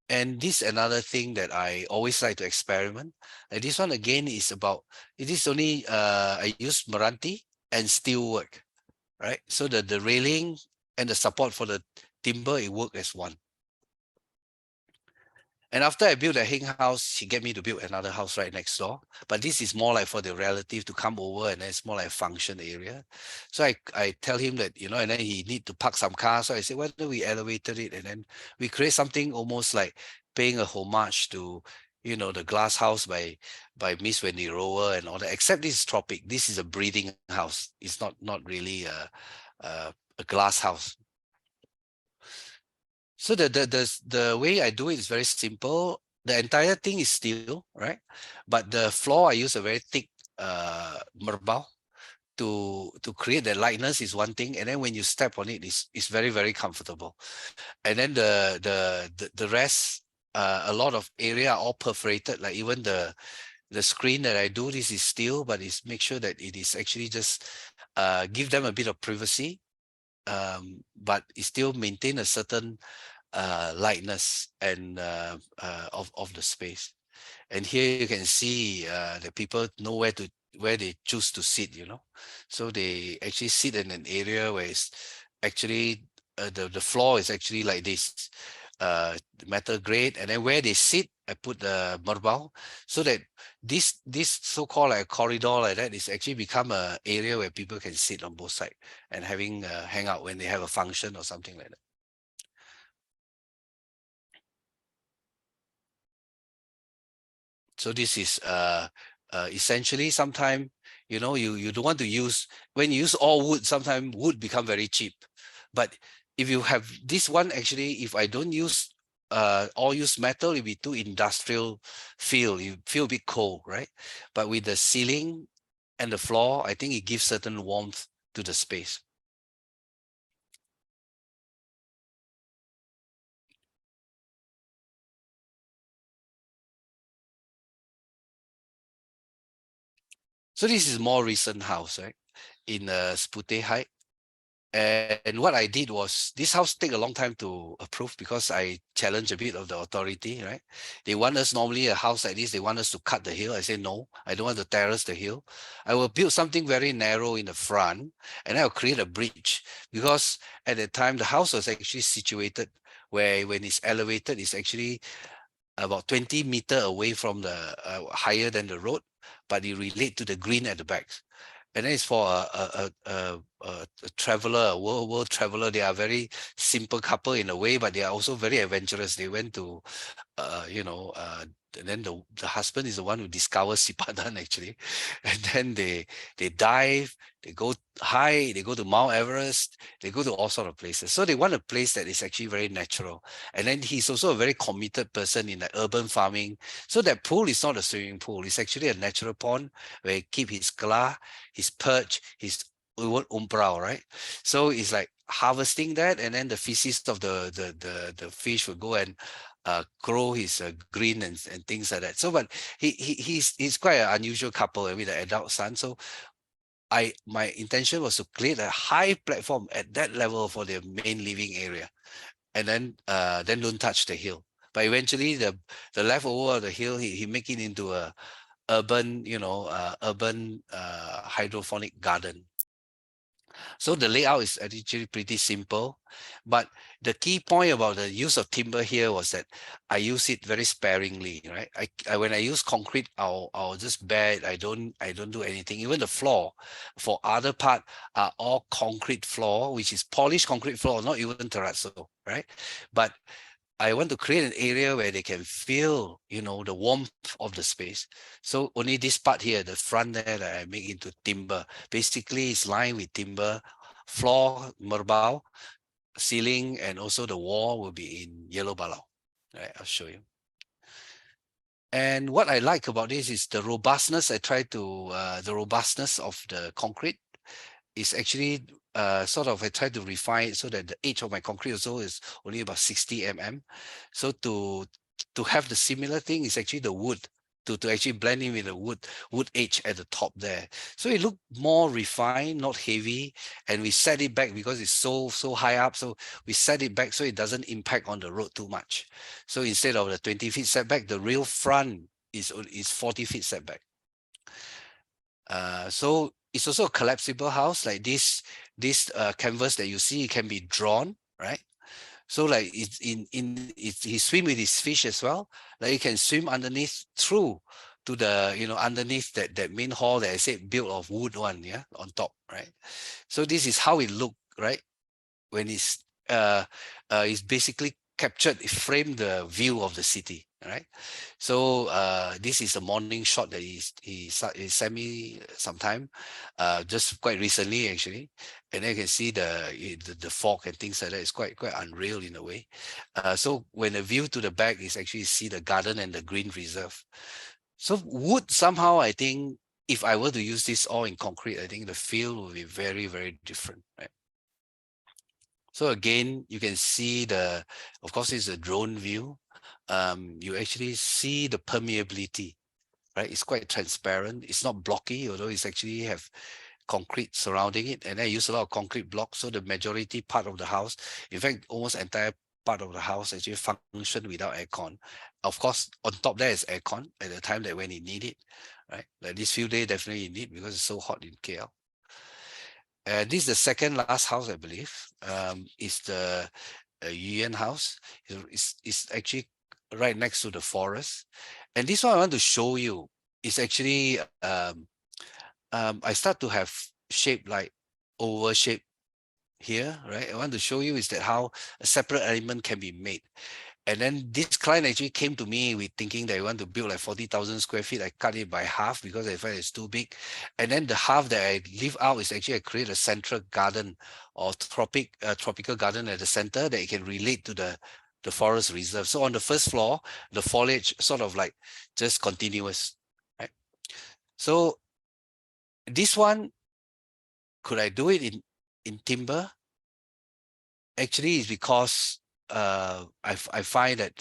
And this another thing that I always like to experiment. Like this one again is about, it is only, I use Meranti and steel work, right? So the railing and the support for the timber, it work as one. And after I built a Heng house, she get me to build another house right next door. But this is more like for the relative to come over, and then it's more like a function area. So I tell him that, and then he need to park some cars. So I said, why don't we elevated it? And then we create something almost like paying a homage to, the glass house by Miss Wendy Rower and all that. Except this is tropic. This is a breathing house. It's not really a glass house. So the way I do it is very simple. The entire thing is steel, right? But the floor I use a very thick merbau to create the lightness is one thing, and then when you step on it, it's very, very comfortable. And then the rest, a lot of area are all perforated. Like even the screen that I do, this is steel, but it's make sure that it is actually just give them a bit of privacy. but it still maintain a certain lightness and of the space. And here you can see the people know where they choose to sit, you know. So they actually sit in an area where it's actually the floor is actually like this metal grate, and then where they sit, I put the merbau, so that this so-called like a corridor like that is actually become a area where people can sit on both sides and having hang out when they have a function or something like that. So this is essentially sometime, you know, you don't want to use, when you use all wood, sometimes wood become very cheap. But if you have this one, actually, if I don't use all use metal, it'll be too industrial feel. You feel a bit cold, right? But with the ceiling and the floor, I think it gives certain warmth to the space. So this is more recent house, right? In Spute Heights. And what I did was, this house take a long time to approve because I challenge a bit of the authority, right? They want us, normally a house like this, they want us to cut the hill. I say, no, I don't want to terrace the hill. I will build something very narrow in the front, and I'll create a bridge, because at the time the house was actually situated where when it's elevated, it's actually about 20 meters away from the higher than the road, but it relate to the green at the back. And then it's for a traveler, a world traveler. They are very simple couple in a way, but they are also very adventurous. They went to, and then the husband is the one who discovers Sipadan actually. And then they dive, they go high, they go to Mount Everest, they go to all sort of places. So they want a place that is actually very natural. And then he's also a very committed person in the urban farming. So that pool is not a swimming pool. It's actually a natural pond where he keep his gala, his perch, his umbrau, right? So it's like harvesting that, and then the feces of the fish will go and grow his green and things like that. So, but he's quite an unusual couple with an adult son. So my intention was to create a high platform at that level for the main living area, and then don't touch the hill. But eventually the leftover of the hill, he make it into a urban, urban hydroponic garden. So the layout is actually pretty simple, but the key point about the use of timber here was that I use it very sparingly, right? I when I use concrete, I'll just bare it. I don't do anything. Even the floor for other part are all concrete floor, which is polished concrete floor, not even terrazzo, right? But I want to create an area where they can feel, the warmth of the space. So only this part here, the front there, that I make into timber. Basically, it's lined with timber, floor, merbau, ceiling, and also the wall will be in yellow balau. Right, I'll show you. And what I like about this is the robustness. The robustness of the concrete is actually sort of, I try to refine it so that the edge of my concrete also is only about 60 mm. So to have the similar thing is actually the wood, to actually blend in with the wood edge at the top there. So it looked more refined, not heavy, and we set it back because it's so high up. So we set it back so it doesn't impact on the road too much. So instead of the 20 feet setback, the real front is 40 feet setback. So it's also a collapsible house. Like this canvas that you see, it can be drawn, right? So like he swim with his fish as well. Like you can swim underneath through to the underneath that main hall that I said built of wood one, yeah, on top, right? So this is how it looked, right? When it's basically captured, it framed the view of the city, right? So this is a morning shot that he sent me sometime, just quite recently actually, and then you can see the fog and things like that. It's quite unreal in a way. So when the view to the back is actually see the garden and the green reserve. So wood, somehow I think if I were to use this all in concrete, I think the feel will be very, very different, right? So again, you can see of course, it's a drone view. You actually see the permeability, right? It's quite transparent. It's not blocky, although it's actually have concrete surrounding it, and I use a lot of concrete blocks. So the majority part of the house, in fact, almost entire part of the house actually function without aircon. Of course, on top there is aircon at the time that when you need it, right? Like these few days, definitely you need because it's so hot in KL. And this is the second last house, I believe. Is the Yuan house. It's actually right next to the forest. And this one I want to show you is actually I start to have shape like oval shape here, right? I want to show you is that how a separate element can be made. And then this client actually came to me with thinking that I want to build like 40,000 square feet. I cut it by half because I felt it's too big. And then the half that I leave out is actually I create a central garden or tropical garden at the center that it can relate to the forest reserve. So on the first floor, the foliage sort of like just continuous, right? So this one, could I do it in timber? Actually, it's because I find that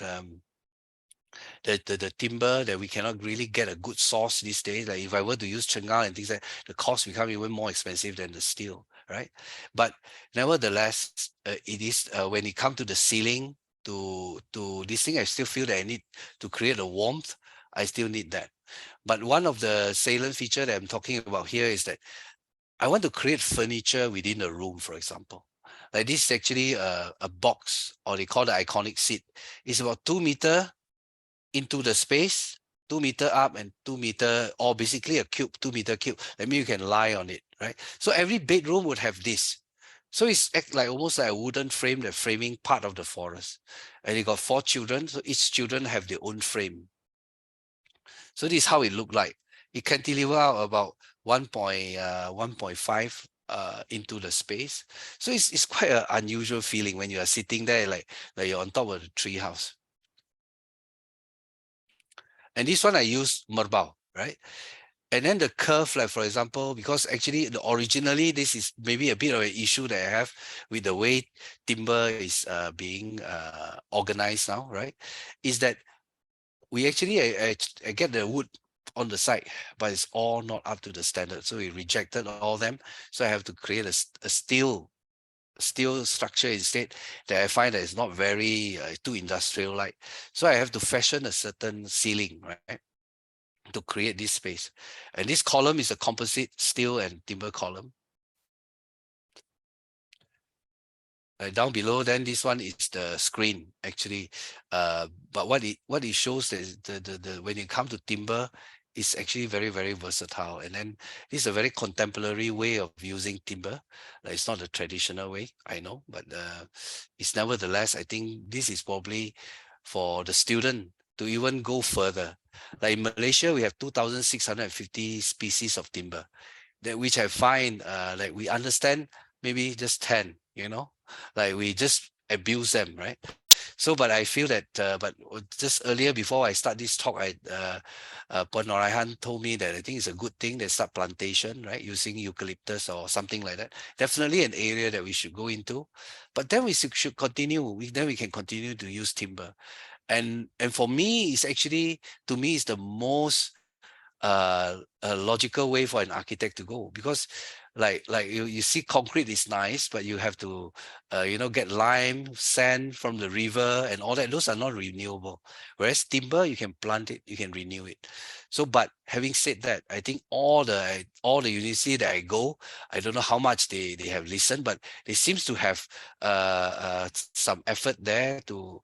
the timber that we cannot really get a good source these days. Like if I were to use Chengal and things like the cost become even more expensive than the steel, right? But nevertheless, it is when it comes to the ceiling to this thing, I still feel that I need to create a warmth. I still need that. But one of the salient feature that I'm talking about here is that I want to create furniture within a room, for example. Like this is actually a box, or they call the iconic seat. It's about 2 meters into the space, 2 meters up and 2 meters, or basically a cube, 2 meter cube. That means you can lie on it, right? So every bedroom would have this. So it's like almost like a wooden frame, the framing part of the forest. And you got 4 children, so each children have their own frame. So this is how it looked like. It cantilever out about 1.5 into the space. So it's quite an unusual feeling when you are sitting there like you're on top of the tree house. And this one I use merbau, right? And then the curve, like for example, because actually originally this is maybe a bit of an issue that I have with the way timber is being organized now, right? Is that we actually I get the wood on the side, but it's all not up to the standard. So we rejected all them. So I have to create a steel structure instead that I find that is not very too industrial like. So I have to fashion a certain ceiling, right, to create this space. And this column is a composite steel and timber column. Down below, then this one is the screen actually. But what it shows is the when you come to timber, it's actually very, very versatile. And then this is a very contemporary way of using timber. Like it's not the traditional way, I know, but it's nevertheless, I think this is probably for the student to even go further. Like in Malaysia, we have 2,650 species of timber, that which I find like we understand maybe just 10, like we just abuse them, right? So, but I feel that, but just earlier before I start this talk, Puan Noraihan told me that I think it's a good thing they start plantation, right? Using eucalyptus or something like that. Definitely an area that we should go into, but then we should continue. Then we can continue to use timber. And for me, it's actually, to me, it's the most a logical way for an architect to go, because like you see concrete is nice, but you have to get lime, sand from the river and all that. Those are not renewable, whereas timber, you can plant it, you can renew it. So, but having said that, I think all the university that I go, I don't know how much they have listened, but they seems to have some effort there to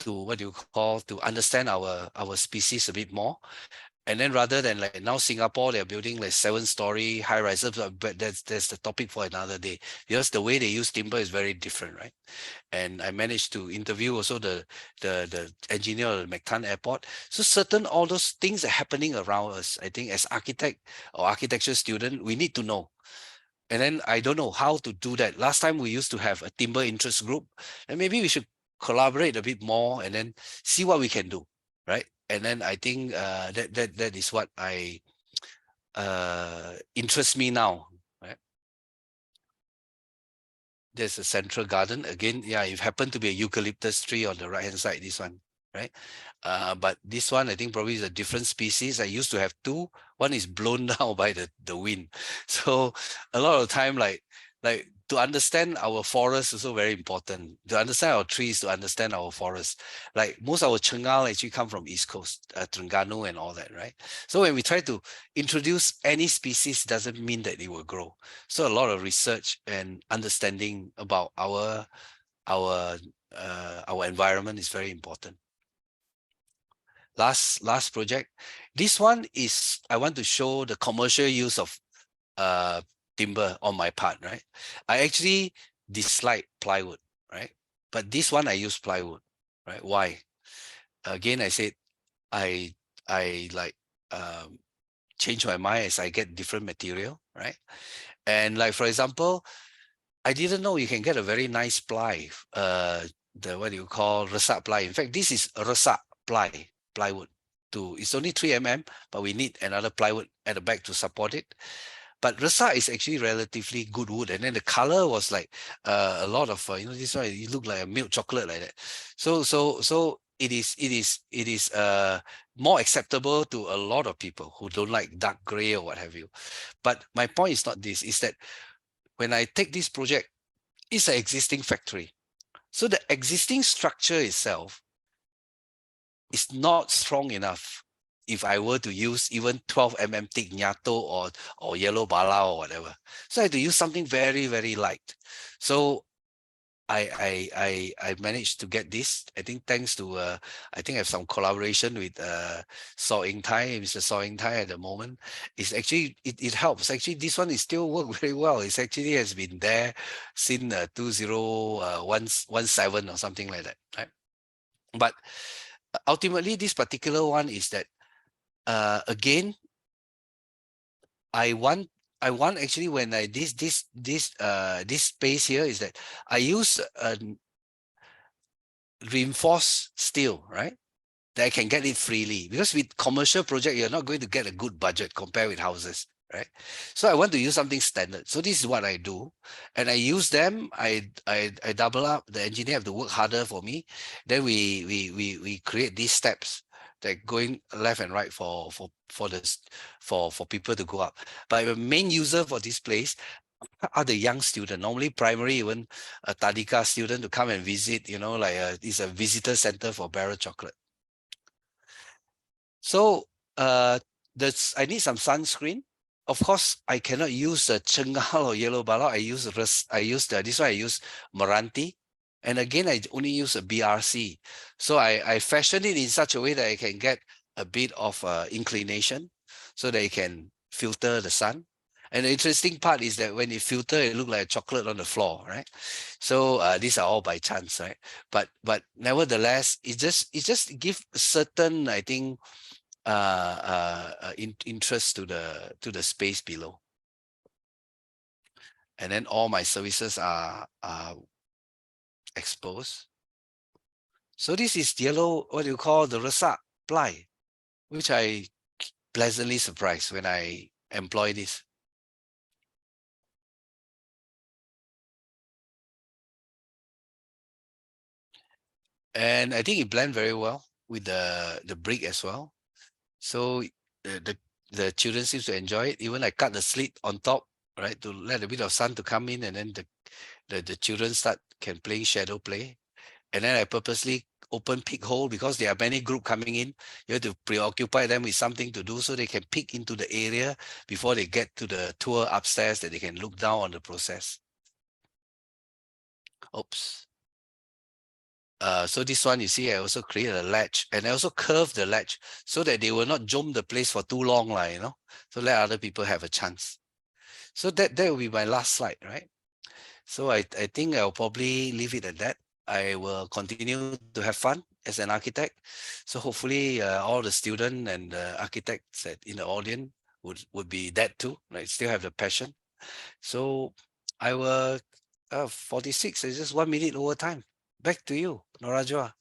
what do you call, to understand our species a bit more. And then rather than like now Singapore, they're building like 7-story high rises, but that's the topic for another day, because the way they use timber is very different, right? And I managed to interview also the engineer at the Mactan Airport. So certain all those things are happening around us. I think as architect or architecture student, we need to know. And then I don't know how to do that. Last time we used to have a timber interest group, and maybe we should collaborate a bit more and then see what we can do, right? And then I think that is what I interests me now, right? There's a central garden again. Yeah, it happened to be a eucalyptus tree on the right hand side. This one. right? But this one, I think probably is a different species. I used to have two. One is blown down by the wind. So a lot of time, like to understand our forest is also very important. To understand our trees, to understand our forest. Like most of our chengal actually come from East Coast, Terengganu and all that, right? So when we try to introduce any species, doesn't mean that it will grow. So a lot of research and understanding about our environment is very important. Last project. This one is, I want to show the commercial use of timber on my part, right? I actually dislike plywood, right? But this one I use plywood, right? Why? Again, I said I like change my mind as I get different material, right? And like for example, I didn't know you can get a very nice ply, the what do you call resak ply. In fact, this is resak plywood. It's only 3 mm, but we need another plywood at the back to support it. But resak is actually relatively good wood, and then the color was like a lot of this one, it looked like a milk chocolate like that. So it is more acceptable to a lot of people who don't like dark gray or what have you. But my point is not this, is that when I take this project, it's an existing factory. So the existing structure itself is not strong enough if I were to use even 12 mm thick nyato or yellow bala or whatever. So I had to use something very, very light. So I managed to get this. I think thanks to I think I have some collaboration with Mr. Sawing Tai at the moment. It's actually it helps. Actually, this one is still work very well. It's actually has been there since 2017 or something like that, right? But ultimately, this particular one is that again, I want actually when I this space here is that I use reinforced steel, right? That I can get it freely, because with commercial project, you're not going to get a good budget compared with houses, right? So I want to use something standard. So this is what I do, and I use them. I double up. The engineer have to work harder for me. Then we create these steps that going left and right for people to go up. But the main user for this place are the young student, normally primary, even a Tadika student to come and visit, like it's a visitor center for Barrel Chocolate. So I need some sunscreen. Of course, I cannot use the Chengal or yellow bala. I use this one I use Meranti. And again, I only use a BRC. So I fashion it in such a way that I can get a bit of inclination so that it can filter the sun. And the interesting part is that when it filter, it look like a chocolate on the floor, right? So these are all by chance, right? But nevertheless, it just give certain, I think, interest to the space below. And then all my services are exposed. So this is yellow, what you call the resak ply, which I pleasantly surprised when I employ this. And I think it blends very well with the brick as well. So the children seems to enjoy it. Even I cut the slit on top, right, to let a bit of sun to come in, and then the children can play shadow play. And then I purposely open peek hole because there are many group coming in. You have to preoccupy them with something to do so they can peek into the area before they get to the tour upstairs, that they can look down on the process. Oops. So this one, you see, I also created a latch, and I also curved the latch so that they will not jump the place for too long, so let other people have a chance. So that will be my last slide, right? So I think I'll probably leave it at that. I will continue to have fun as an architect. So hopefully all the students and the architects in the audience would be that too, right? Still have the passion. So I will, 46 is just 1 minute over time. Back to you, Norajwa.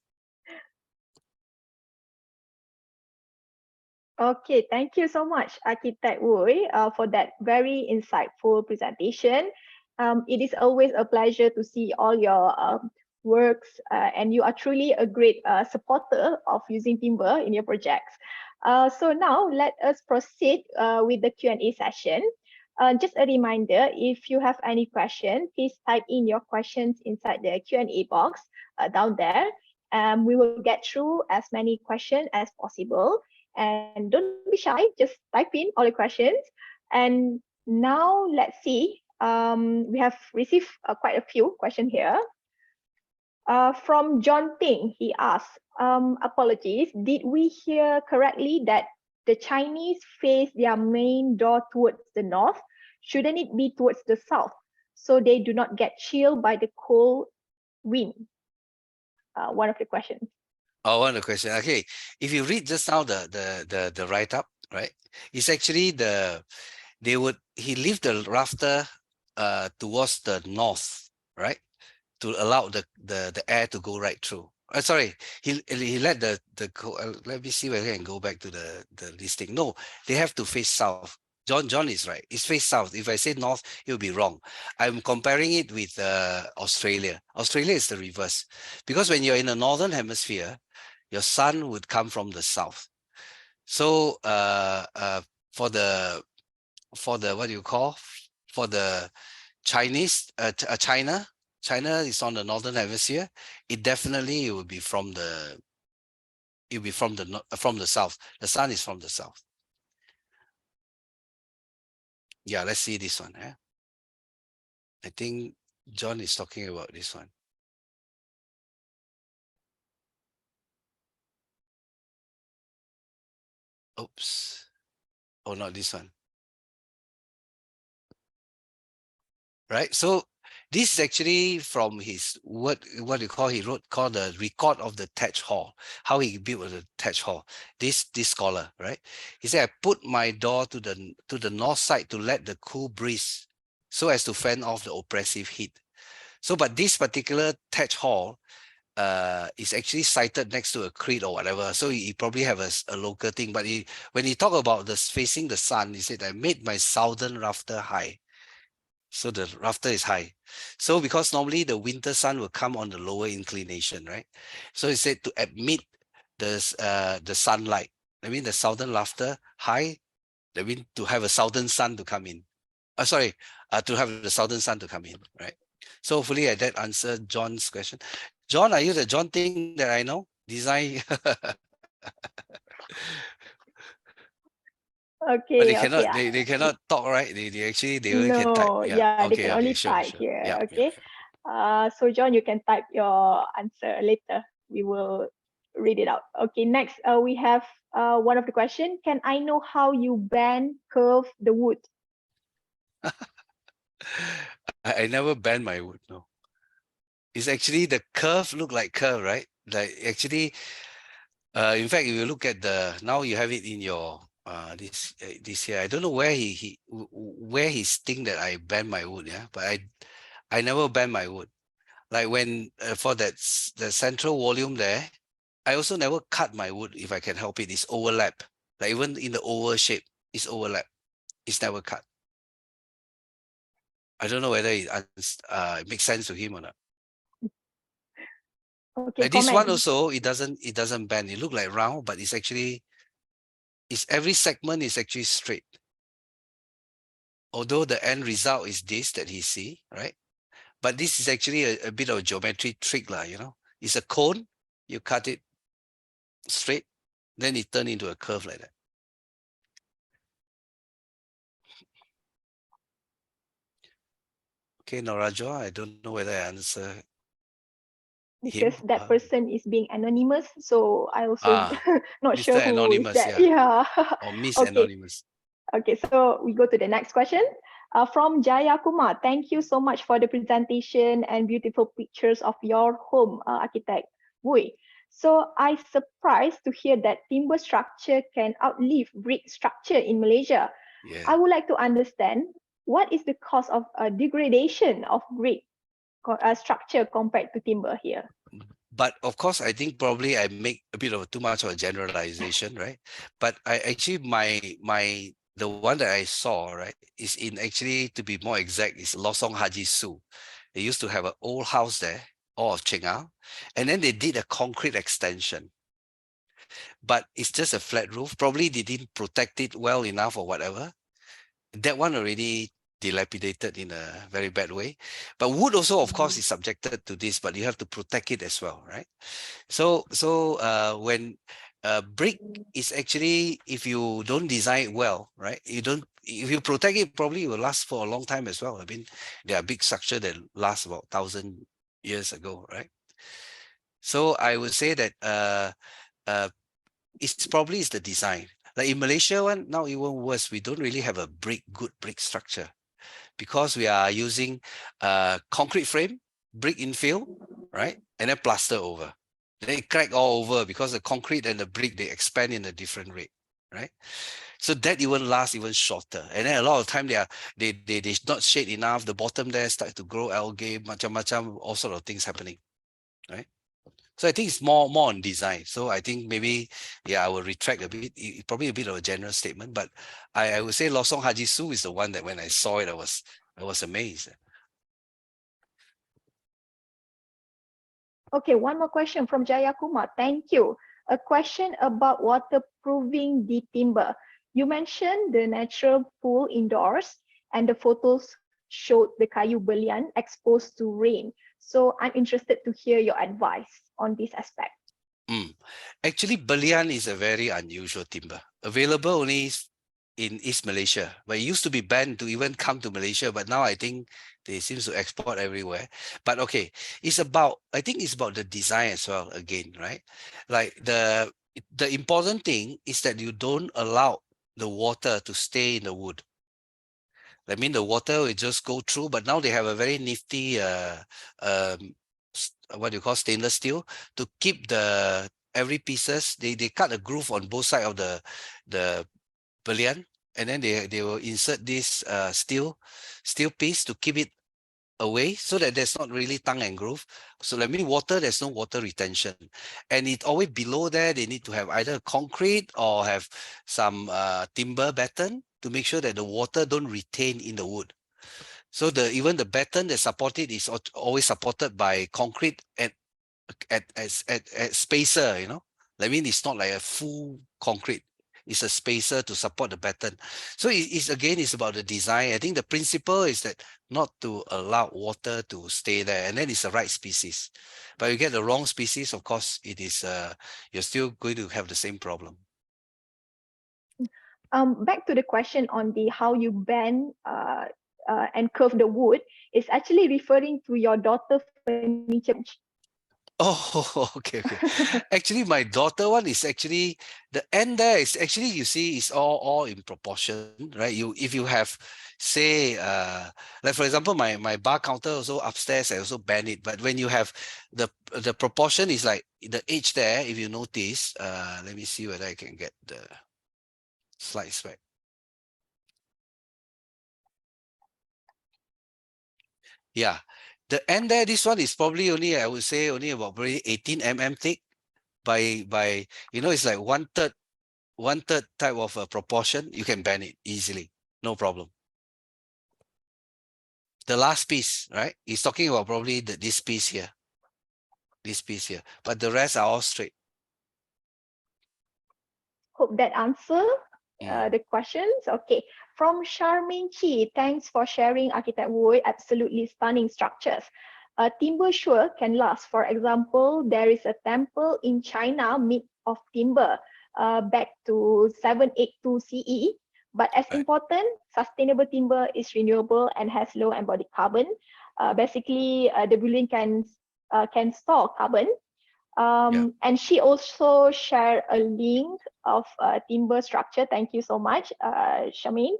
Okay, thank you so much, Architect Wooi, for that very insightful presentation. It is always a pleasure to see all your works, and you are truly a great supporter of using timber in your projects. So now let us proceed with the Q&A session. Just a reminder, if you have any question, please type in your questions inside the Q&A box down there. We will get through as many questions as possible. And don't be shy, just type in all the questions. And now let's see. We have received quite a few questions here. From John Ting, he asked, apologies, did we hear correctly that the Chinese face their main door towards the north? Shouldn't it be towards the south so they do not get chilled by the cold wind? One of the questions. Oh, one of the questions. Okay, if you read just now the write up, right? It's actually he leave the rafter towards the north, right? To allow the air to go right through. Sorry, he let let me see whether I can go back to the listing. No, they have to face south. John is right. It's face south. If I say north, it will be wrong. I'm comparing it with Australia. Australia is the reverse, because when you're in the northern hemisphere, your sun would come from the south. So for the what do you call, for the Chinese China is on the northern hemisphere. It definitely will be from the south. The sun is from the south. Yeah, let's see this one. I think John is talking about this one. Oops. Oh, not this one. Right. So this is actually from his what you call, he wrote called the record of the Thatch Hall, how he built the Thatch Hall. This scholar, right? He said, I put my door to the north side to let the cool breeze so as to fend off the oppressive heat. So, but this particular Thatch Hall is actually sited next to a creek or whatever. So he probably have a local thing. But when he talked about this facing the sun, he said, I made my southern rafter high. So the rafter is high. So because normally the winter sun will come on the lower inclination, right? So he said to admit the sunlight. I mean the southern rafter high. I mean to have a southern sun to come in. To have the southern sun to come in, right? So hopefully that answered John's question. John, are you the John thing that I know? Design. But Okay, okay. they cannot talk, right? They only can type. No, Yeah. yeah, they Okay, can okay, only sure, type sure. here. Yeah, Okay. So John, you can type your answer later. We will read it out. Okay, next we have one of the question. Can I know how you bend, curve the wood? I never bend my wood, no. It's actually the curve look like curve, right? Like actually, in fact, if you look at now you have it in your this here. I don't know where where he's think that I bend my wood, yeah. But I never bend my wood. Like when for the central volume there, I also never cut my wood if I can help it. It's overlap. Like even in the oval shape, it's overlap. It's never cut. I don't know whether it makes sense to him or not. Okay, Like this one comment. also, it doesn't bend. It look like round, but it's actually every segment is actually straight. Although the end result is this that he see, right? But this is actually a bit of a geometry trick, you know. It's a cone, you cut it straight, then it turn into a curve like that. Okay, Norajo, I don't know whether I answer Because him. that person is being anonymous, so I also not Mr. sure who is Anonymous, that. yeah. Yeah. Or Miss Okay. Anonymous. Okay, so we go to the next question. From Jaya Kumar, thank you so much for the presentation and beautiful pictures of your home, architect Wooi. So I surprised to hear that timber structure can outlive brick structure in Malaysia. Yeah. I would like to understand what is the cause of degradation of brick structure compared to timber here. But of course, I think probably I make a bit of too much of a generalization, right? But I actually the one that I saw, right, is in actually, to be more exact, is Losong Haji Su. They used to have an old house there, or of Cheng'an, and then they did a concrete extension. But it's just a flat roof. Probably they didn't protect it well enough or whatever. That one already dilapidated in a very bad way. But wood also, of course, is subjected to this, but you have to protect it as well, right? So when brick is actually, if you don't design it well, right? If you protect it, probably it will last for a long time as well. I mean, there are big structure that last about 1,000 years ago, right? So I would say that uh, it's probably is the design. Like in Malaysia one, now even worse, we don't really have a good brick structure because we are using concrete frame, brick infill, right? And then plaster over. They crack all over because the concrete and the brick, they expand in a different rate, right? So that even lasts even shorter. And then a lot of time they not shade enough. The bottom there start to grow algae, macam-macam, all sort of things happening, right? So I think it's more on design. So I think maybe, yeah, I will retract a bit. Probably a bit of a general statement, but I would say Losong Haji Su is the one that when I saw it, I was amazed. Okay, one more question from Jaya Kumar. Thank you. A question about waterproofing the timber. You mentioned the natural pool indoors and the photos showed the kayu belian exposed to rain. So I'm interested to hear your advice on this aspect. Actually, Belian is a very unusual timber. Available only in East Malaysia, but it used to be banned to even come to Malaysia. But now I think they seem to export everywhere. But okay, I think it's about the design as well. Again, right? Like the important thing is that you don't allow the water to stay in the wood. I mean, the water will just go through, but now they have a very nifty, what do you call, stainless steel to keep every pieces. They cut a groove on both sides of the brilliant, and then they will insert this steel piece to keep it away so that there's not really tongue and groove. So that means water, there's no water retention. And it always below there, they need to have either concrete or have some timber batten to make sure that the water don't retain in the wood. So even the batten that supported is always supported by concrete at spacer, you know. I mean, it's not like a full concrete. It's a spacer to support the batten. So it's about the design. I think the principle is that not to allow water to stay there, and then it's the right species. But you get the wrong species, of course, it is you're still going to have the same problem. Back to the question on the how you bend and curve the wood is actually referring to your daughter furniture. Oh, okay. Actually, my daughter one is actually the end there is actually, you see, it's all in proportion, right? If you have, say, like for example, my bar counter also upstairs, I also bend it. But when you have the proportion is like the edge there, if you notice, let me see whether I can get the slides back. Yeah, the end there, this one is probably only, I would say, only about probably 18 mm thick by it's like one third type of a proportion. You can bend it easily, no problem. The last piece, right? He's talking about probably this piece here, but the rest are all straight. Hope that answer the questions. Okay, from Charmaine Chi, thanks for sharing Architect Wooi, absolutely stunning structures. Timber sure can last. For example, there is a temple in China made of timber back to 782 CE. But as important, sustainable timber is renewable and has low embodied carbon. Basically, the building can store carbon. And she also shared a link of timber structure. Thank you so much, Shamin.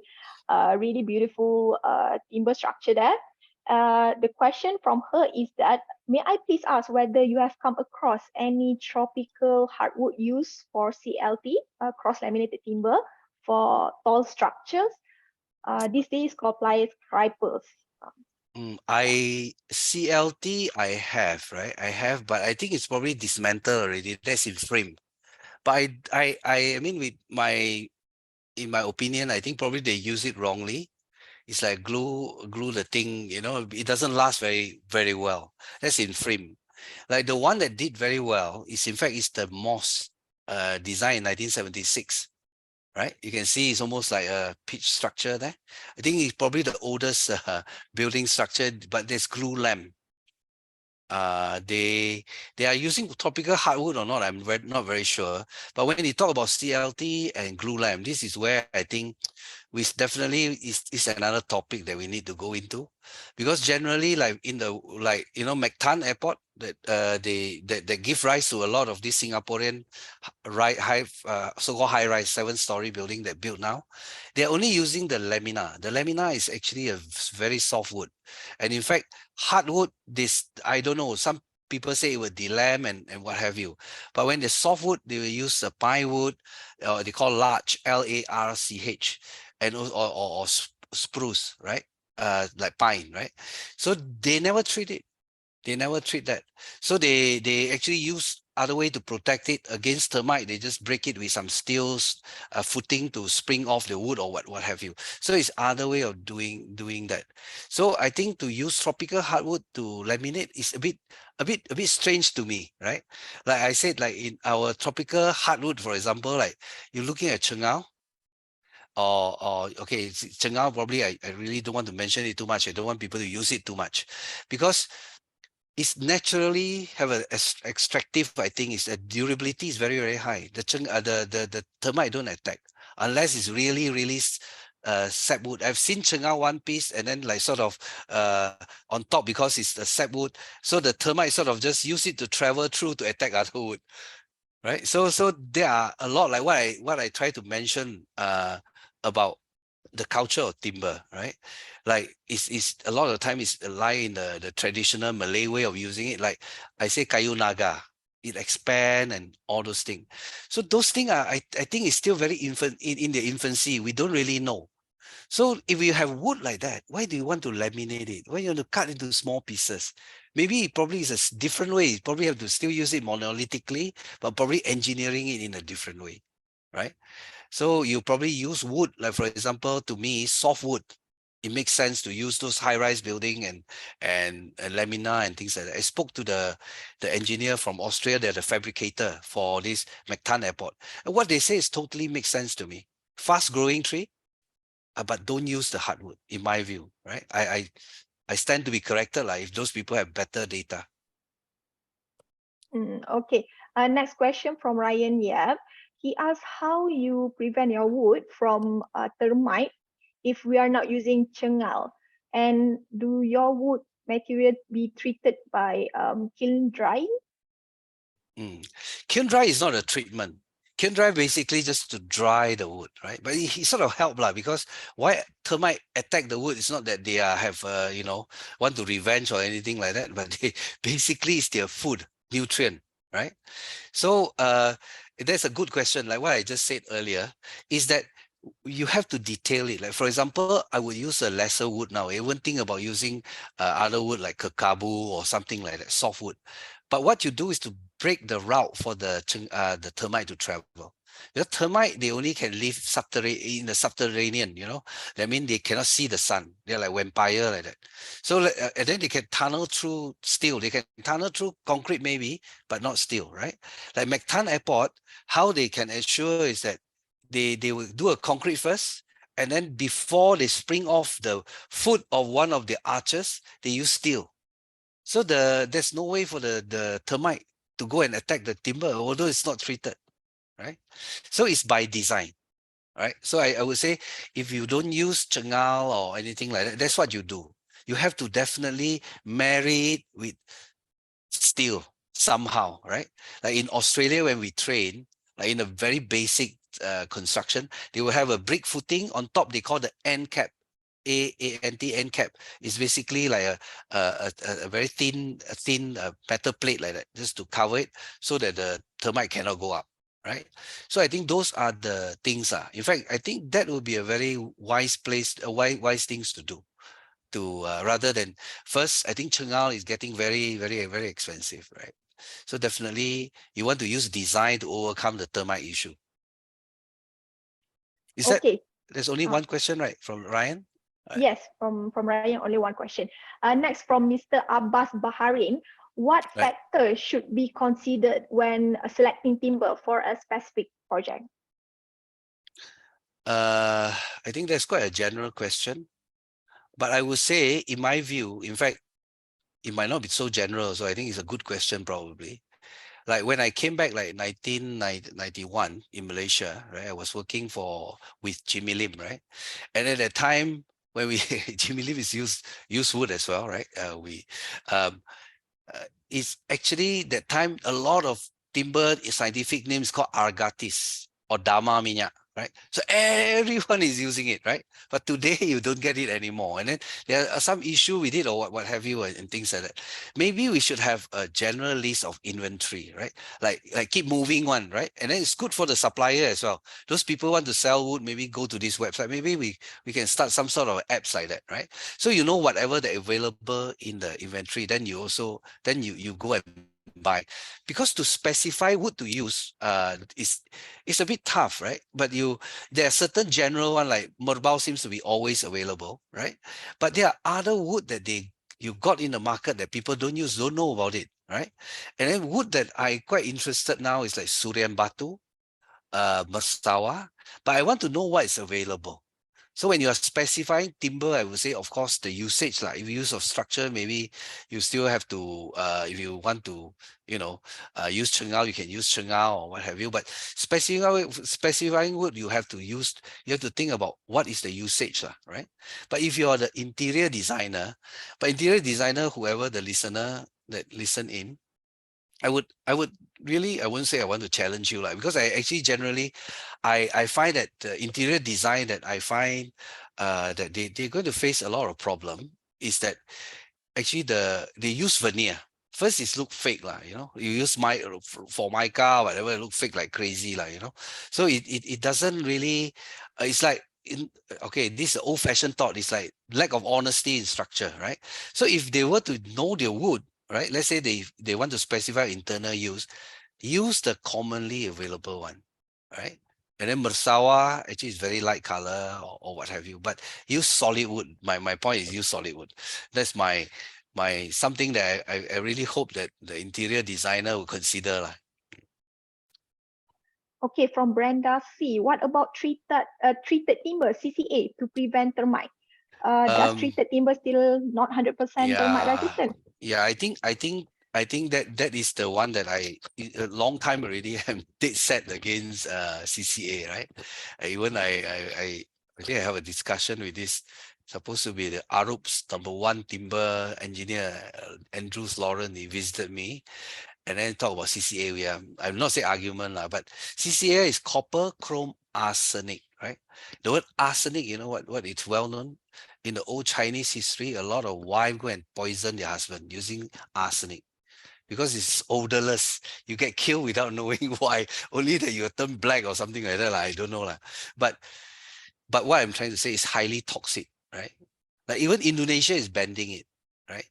Really beautiful timber structure there. The question from her is that, may I please ask whether you have come across any tropical hardwood used for CLT, cross-laminated timber, for tall structures? These days called pliers, cripers. CLT I have, right? I have, but I think it's probably dismantled already. That's in frame. But I mean, in my opinion, I think probably they use it wrongly. It's like glue the thing, it doesn't last very, very well. That's in frame. Like the one that did very well is, in fact, is the Moss design in 1976. Right, you can see it's almost like a pitch structure there. I think it's probably the oldest building structure, but there's glue lamp. They are using tropical hardwood or not, I'm not very sure. But when you talk about CLT and glue lamp, this is where I think which definitely is another topic that we need to go into, because generally, like in the Mactan Airport, that that give rise to a lot of these Singaporean so-called high-rise 7-story building that built now. They're only using the lamina. The lamina is actually a very soft wood, and in fact, hardwood, this I don't know. Some people say it would delam and what have you, but when the softwood, they will use the pine wood, they call larch, LARCH, and or spruce, right? Like pine, right? So they never treat it. They never treat that. So they actually use other way to protect it against termite. They just break it with some steel footing to spring off the wood or what have you. So it's other way of doing that. So I think to use tropical hardwood to laminate is a bit strange to me, right? Like I said, like in our tropical hardwood, for example, like you're looking at chengao, or okay, chengao, probably I really don't want to mention it too much. I don't want people to use it too much, because it's naturally have a extractive, I think, is the durability is very high. The termite don't attack unless it's really sapwood. I've seen chengao one piece and then like sort of on top, because it's the sapwood, so the termite sort of just use it to travel through to attack other wood, right? So there are a lot, like what I try to mention about the culture of timber, right? Like it's a lot of the time is lie in the traditional Malay way of using it. Like I say kayu naga, it expand and all those things. So those things are, I think it's still very in the infancy. We don't really know. So if you have wood like that, why do you want to laminate it? Why you want to cut into small pieces? Maybe it probably is a different way. You probably have to still use it monolithically, but probably engineering it in a different way, right? So you probably use wood, like for example, to me, soft wood. It makes sense to use those high-rise building and lamina and things like that. I spoke to the engineer from Austria, they're the fabricator for this Mactan Airport. And what they say is totally makes sense to me. Fast-growing tree, but don't use the hardwood, in my view, right? I stand to be corrected if those people have better data. Okay. Next question from Ryan Yap. He asks how you prevent your wood from termite if we are not using chengal, and do your wood material be treated by kiln drying? Kiln dry is not a treatment. Kiln dry basically just to dry the wood, right? But he sort of help because why termite attack the wood? It's not that they have want to revenge or anything like that, but they basically it's their food nutrient, right? So that's a good question. Like what I just said earlier, is that you have to detail it. Like for example, I would use a lesser wood now. I wouldn't think about using other wood like kakabu or something like that, soft wood. But what you do is to break the route for the termite to travel. The termite, they only can live in the subterranean, That means they cannot see the sun. They're like vampire like that. So and then they can tunnel through steel. They can tunnel through concrete maybe, but not steel, right? Like Mactan Airport, how they can ensure is that they will do a concrete first, and then before they spring off the foot of one of the arches, they use steel. So there's no way for the termite to go and attack the timber, although it's not treated, right? So it's by design, right? So I would say if you don't use chengal or anything like that, that's what you do. You have to definitely marry it with steel somehow, right? Like in Australia, when we train, like in a very basic construction, they will have a brick footing on top. They call the end cap. ANT end cap is basically like a very thin metal plate like that, just to cover it so that the termite cannot go up, right? So I think those are the things. In fact, I think that would be a very wise things to do. To rather than first, I think chengal is getting very expensive, right? So definitely you want to use design to overcome the termite issue. Is that Okay. there's only one question, right, from Ryan? Yes, from Ryan, only one question. Next from Mr. Abbas Baharin. what Right. factors should be considered when selecting timber for a specific project? I think that's quite a general question, but I would say, in my view, in fact, it might not be so general. So I think it's a good question, probably. Like when I came back, like 1991 in Malaysia, right? I was working with Jimmy Lim, right? And at that time, when we Jimmy Lim is use wood as well, right? Um, it's actually that time a lot of timber scientific names called Argatis or Dama minyak, right? So everyone is using it, right? But today you don't get it anymore. And then there are some issue with it or what have you and things like that. Maybe we should have a general list of inventory, right? Like keep moving one, right? And then it's good for the supplier as well. Those people want to sell wood, maybe go to this website. Maybe we can start some sort of apps like that, right? So you know whatever the available in the inventory, then you go and buy. Because to specify wood to use is a bit tough, right? But there are certain general one, like merbau seems to be always available, right? But there are other wood that you got in the market that people don't know about it, right? And then wood that I quite interested now is like Surian Batu, Masawa, but I want to know what is available. So when you are specifying timber, I would say, of course, the usage, like if you use of structure, maybe you still have to, if you want to, use chengao, you can use chengao or what have you. But specifying wood, you have to think about what is the usage, right? But if you are the interior designer, whoever the listener that listen in, I wouldn't say I want to challenge you, like, because I actually generally, I find that the interior design that I find that they're going to face a lot of problem is that actually they use veneer. First, it's look fake, you use for mica, whatever, it look fake like crazy, so it doesn't really, it's like, okay, this is old fashioned thought. It's like lack of honesty in structure, right? So if they were to know their wood, right, let's say they want to specify internal use the commonly available one, right? And then Mersawa actually is very light color or what have you, but use solid wood. My point is use solid wood. That's my something that I really hope that the interior designer will consider. Okay, from Brenda C. What about treated timber, CCA, to prevent termite? Does treated timber still not 100% termite resistant? Yeah, I think that is the one that a long time already am dead set against CCA, right? Even I think I have a discussion with this supposed to be the Arup's #1 timber engineer, Andrews Lauren. He visited me and then talk about CCA. I'm not saying argument, but CCA is copper, chrome, arsenic, right? The word arsenic, you know what it's well known? In the old Chinese history, a lot of wives go and poison their husband using arsenic because it's odorless. You get killed without knowing why. Only that you turn black or something like that. I don't know. But what I'm trying to say is highly toxic, right? Like even Indonesia is banning it, right?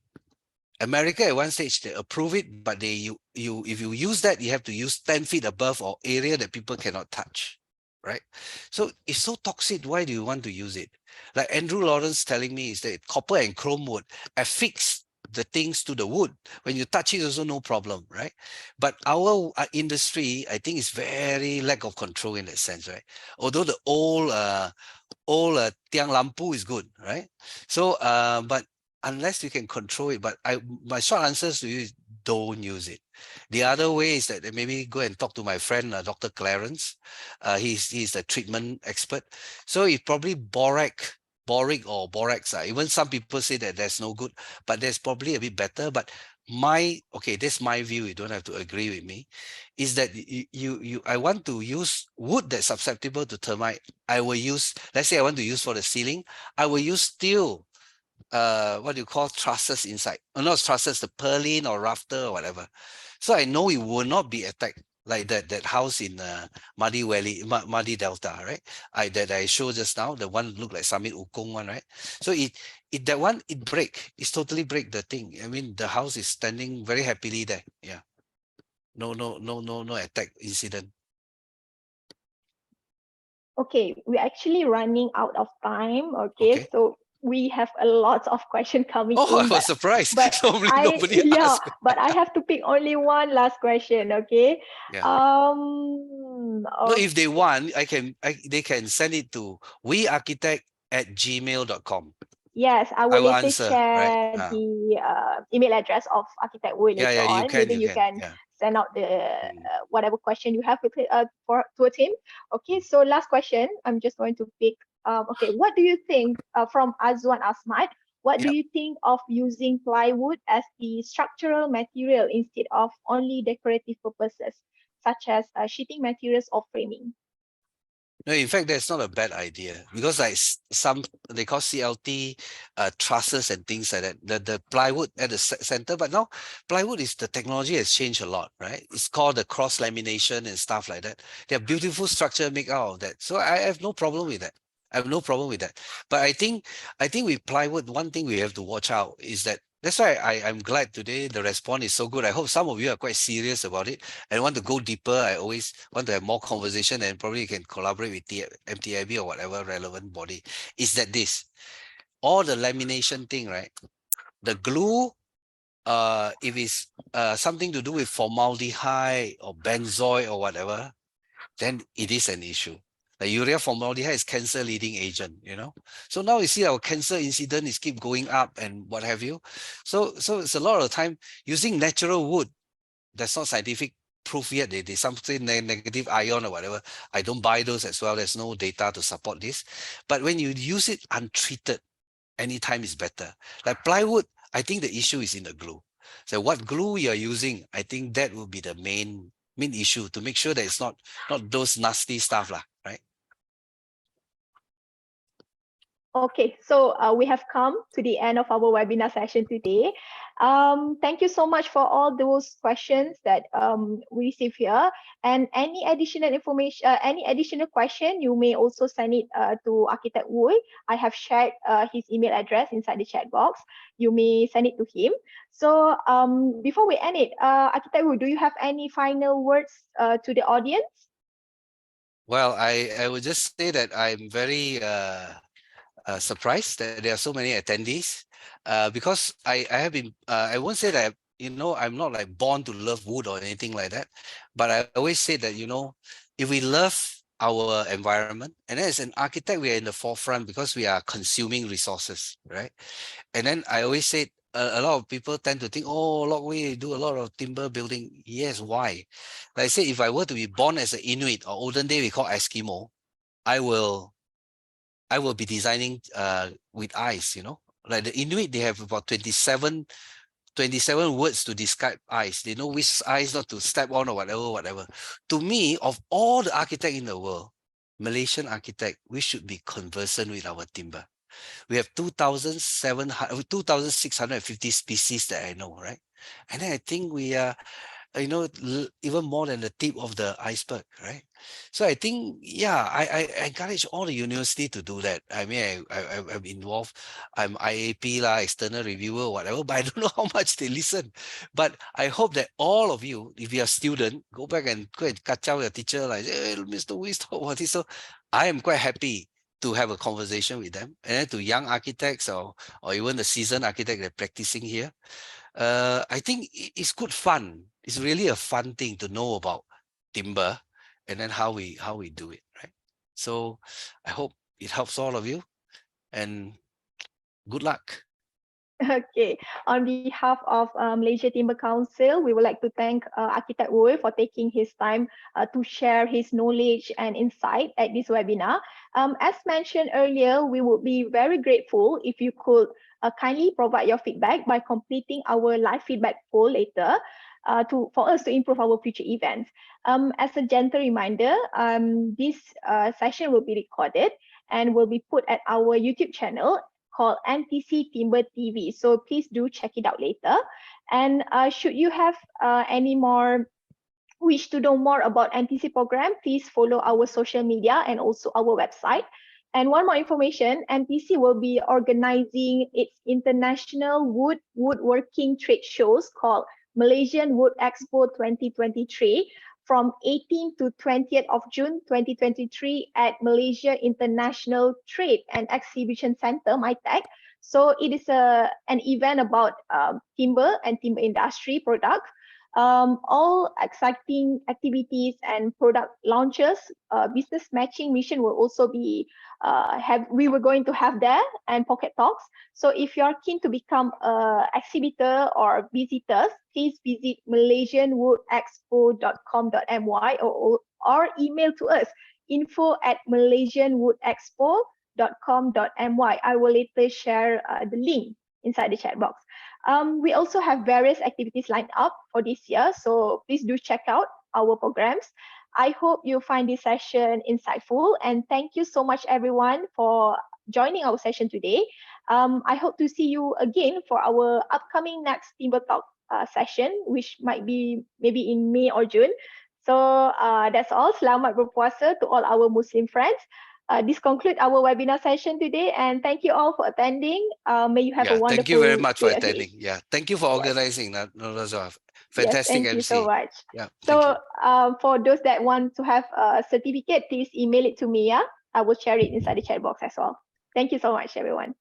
America at one stage they approve it, but if you use that, you have to use 10 feet above or area that people cannot touch, right? So it's so toxic. Why do you want to use it? Like Andrew Lawrence telling me is that copper and chrome would affix the things to the wood. When you touch it, also no problem, right? But our industry, I think, is very lack of control in that sense, right? Although the old tiang lampu is good, right? So, but unless you can control it, but my short answers to you is don't use it. The other way is that maybe go and talk to my friend, Dr. Clarence. He's a treatment expert. So it's probably boric or borax. Even some people say that that's no good, but there's probably a bit better. But that's my view. You don't have to agree with me. Is that I want to use wood that's susceptible to termite. I will use, let's say I want to use for the ceiling, I will use steel, what do you call trusses inside? Not trusses, the purlin or rafter or whatever. So I know it will not be attacked like that house in Muddy Valley, Muddy Delta, right? That I showed just now, the one look like Summit Ukong one, right? So it totally break the thing. I mean, the house is standing very happily there. Yeah. No attack incident. Okay, we're actually running out of time. Okay, so we have a lot of questions coming Oh, I in, was surprised. but Nobody yeah, asked. but I have to pick only one last question. Okay. Yeah. No, Okay. if they want, they can send it to wearchitect@gmail.com. Yes, I I will will later answer, right? share the email address of Architect Wooi Yeah, later yeah, on. Maybe you you can. can Yeah. send out the Mm. whatever question you have with for towards him. Okay, so last question. I'm just going to pick. Okay, what do you think from Azwan Asmat? What do Yeah. you think of using plywood as the structural material instead of only decorative purposes, such as sheeting materials or framing? No, in fact, that's not a bad idea because like some they call CLT trusses and things like that. The plywood at the center, but now plywood is the technology has changed a lot, right? It's called the cross lamination and stuff like that. They have beautiful structure make out of that. So I have no problem with that. I have no problem with that. But I think with plywood, one thing we have to watch out is that that's why I'm glad today the response is so good. I hope some of you are quite serious about it and want to go deeper. I always want to have more conversation and probably can collaborate with the MTIB or whatever relevant body. Is that this all the lamination thing, right? The glue, if it's something to do with formaldehyde or benzoyl or whatever, then it is an issue. The urea formaldehyde is cancer leading agent, you know. So now you see our cancer incident is keep going up and what have you. So it's a lot of time using natural wood. That's not scientific proof yet. They something negative ion or whatever. I don't buy those as well. There's no data to support this. But when you use it untreated, anytime is better. Like plywood, I think the issue is in the glue. So what glue you're using, I think that will be the main issue to make sure that it's not those nasty stuff lah, right? Okay, so we have come to the end of our webinar session today. Thank you so much for all those questions that we received here. And any additional information, any additional question, you may also send it to Architect Wooi. I have shared his email address inside the chat box. You may send it to him. So before we end it, Architect Wooi, do you have any final words to the audience? Well, I would just say that I'm very surprised that there are so many attendees because I have been I won't say that I'm not like born to love wood or anything like that, but I always say that if we love our environment, and as an architect we are in the forefront because we are consuming resources, right? And then I always say a lot of people tend to think, oh, Lockway do a lot of timber building. Yes, why? Like I say, if I were to be born as an Inuit, or olden day we call Eskimo, I will be designing with ice, like the Inuit, they have about 27 words to describe ice. They know which ice not to step on or whatever. To me, of all the architect in the world, Malaysian architect, we should be conversant with our timber. We have 2,650 species that I know, right? And then I think we are even more than the tip of the iceberg, right? So I think, yeah, I encourage all the university to do that. I mean, I'm involved. I'm IAP lah, external reviewer, whatever, but I don't know how much they listen. But I hope that all of you, if you're a student, go back and catch out your teacher, like, hey, Mr. Wee, talk about this. So I am quite happy to have a conversation with them. And then to young architects or even the seasoned architect that are practicing here, I think it's good fun. It's really a fun thing to know about timber and then how we do it, right? So I hope it helps all of you and good luck. Okay, on behalf of Malaysia Timber Council, we would like to thank Architect Wooi for taking his time to share his knowledge and insight at this webinar. As mentioned earlier, we would be very grateful if you could kindly provide your feedback by completing our live feedback poll later for us to improve our future events. As a gentle reminder, this session will be recorded and will be put at our YouTube channel called MTC Timber TV. So please do check it out later. And should you have wish to know more about MTC program, please follow our social media and also our website. And one more information, MTC will be organizing its international woodworking trade shows called Malaysian Wood Expo 2023 from 18th to 20th of June 2023 at Malaysia International Trade and Exhibition Center, MITEC. So it is an event about timber and timber industry products. All exciting activities and product launches, business matching mission will also be we were going to have there, and pocket talks. So if you are keen to become an exhibitor or visitors, please visit malaysianwoodexpo.com.my or email to us info@malaysianwoodexpo.com.my. I will later share the link inside the chat box. We also have various activities lined up for this year, so please do check out our programs. I hope you find this session insightful, and thank you so much everyone for joining our session today. I hope to see you again for our upcoming next Timber Talk session, which might be maybe in May or June. So that's all. Selamat berpuasa to all our Muslim friends. This concludes our webinar session today, and thank you all for attending. May you have a wonderful thank you very much for day ahead. attending. Yeah, thank you for organizing that. Yes, Fantastic thank MC. you so much. Yeah. So for those that want to have a certificate, please email it to me. Yeah, I will share it inside the chat box as well. Thank you so much, everyone.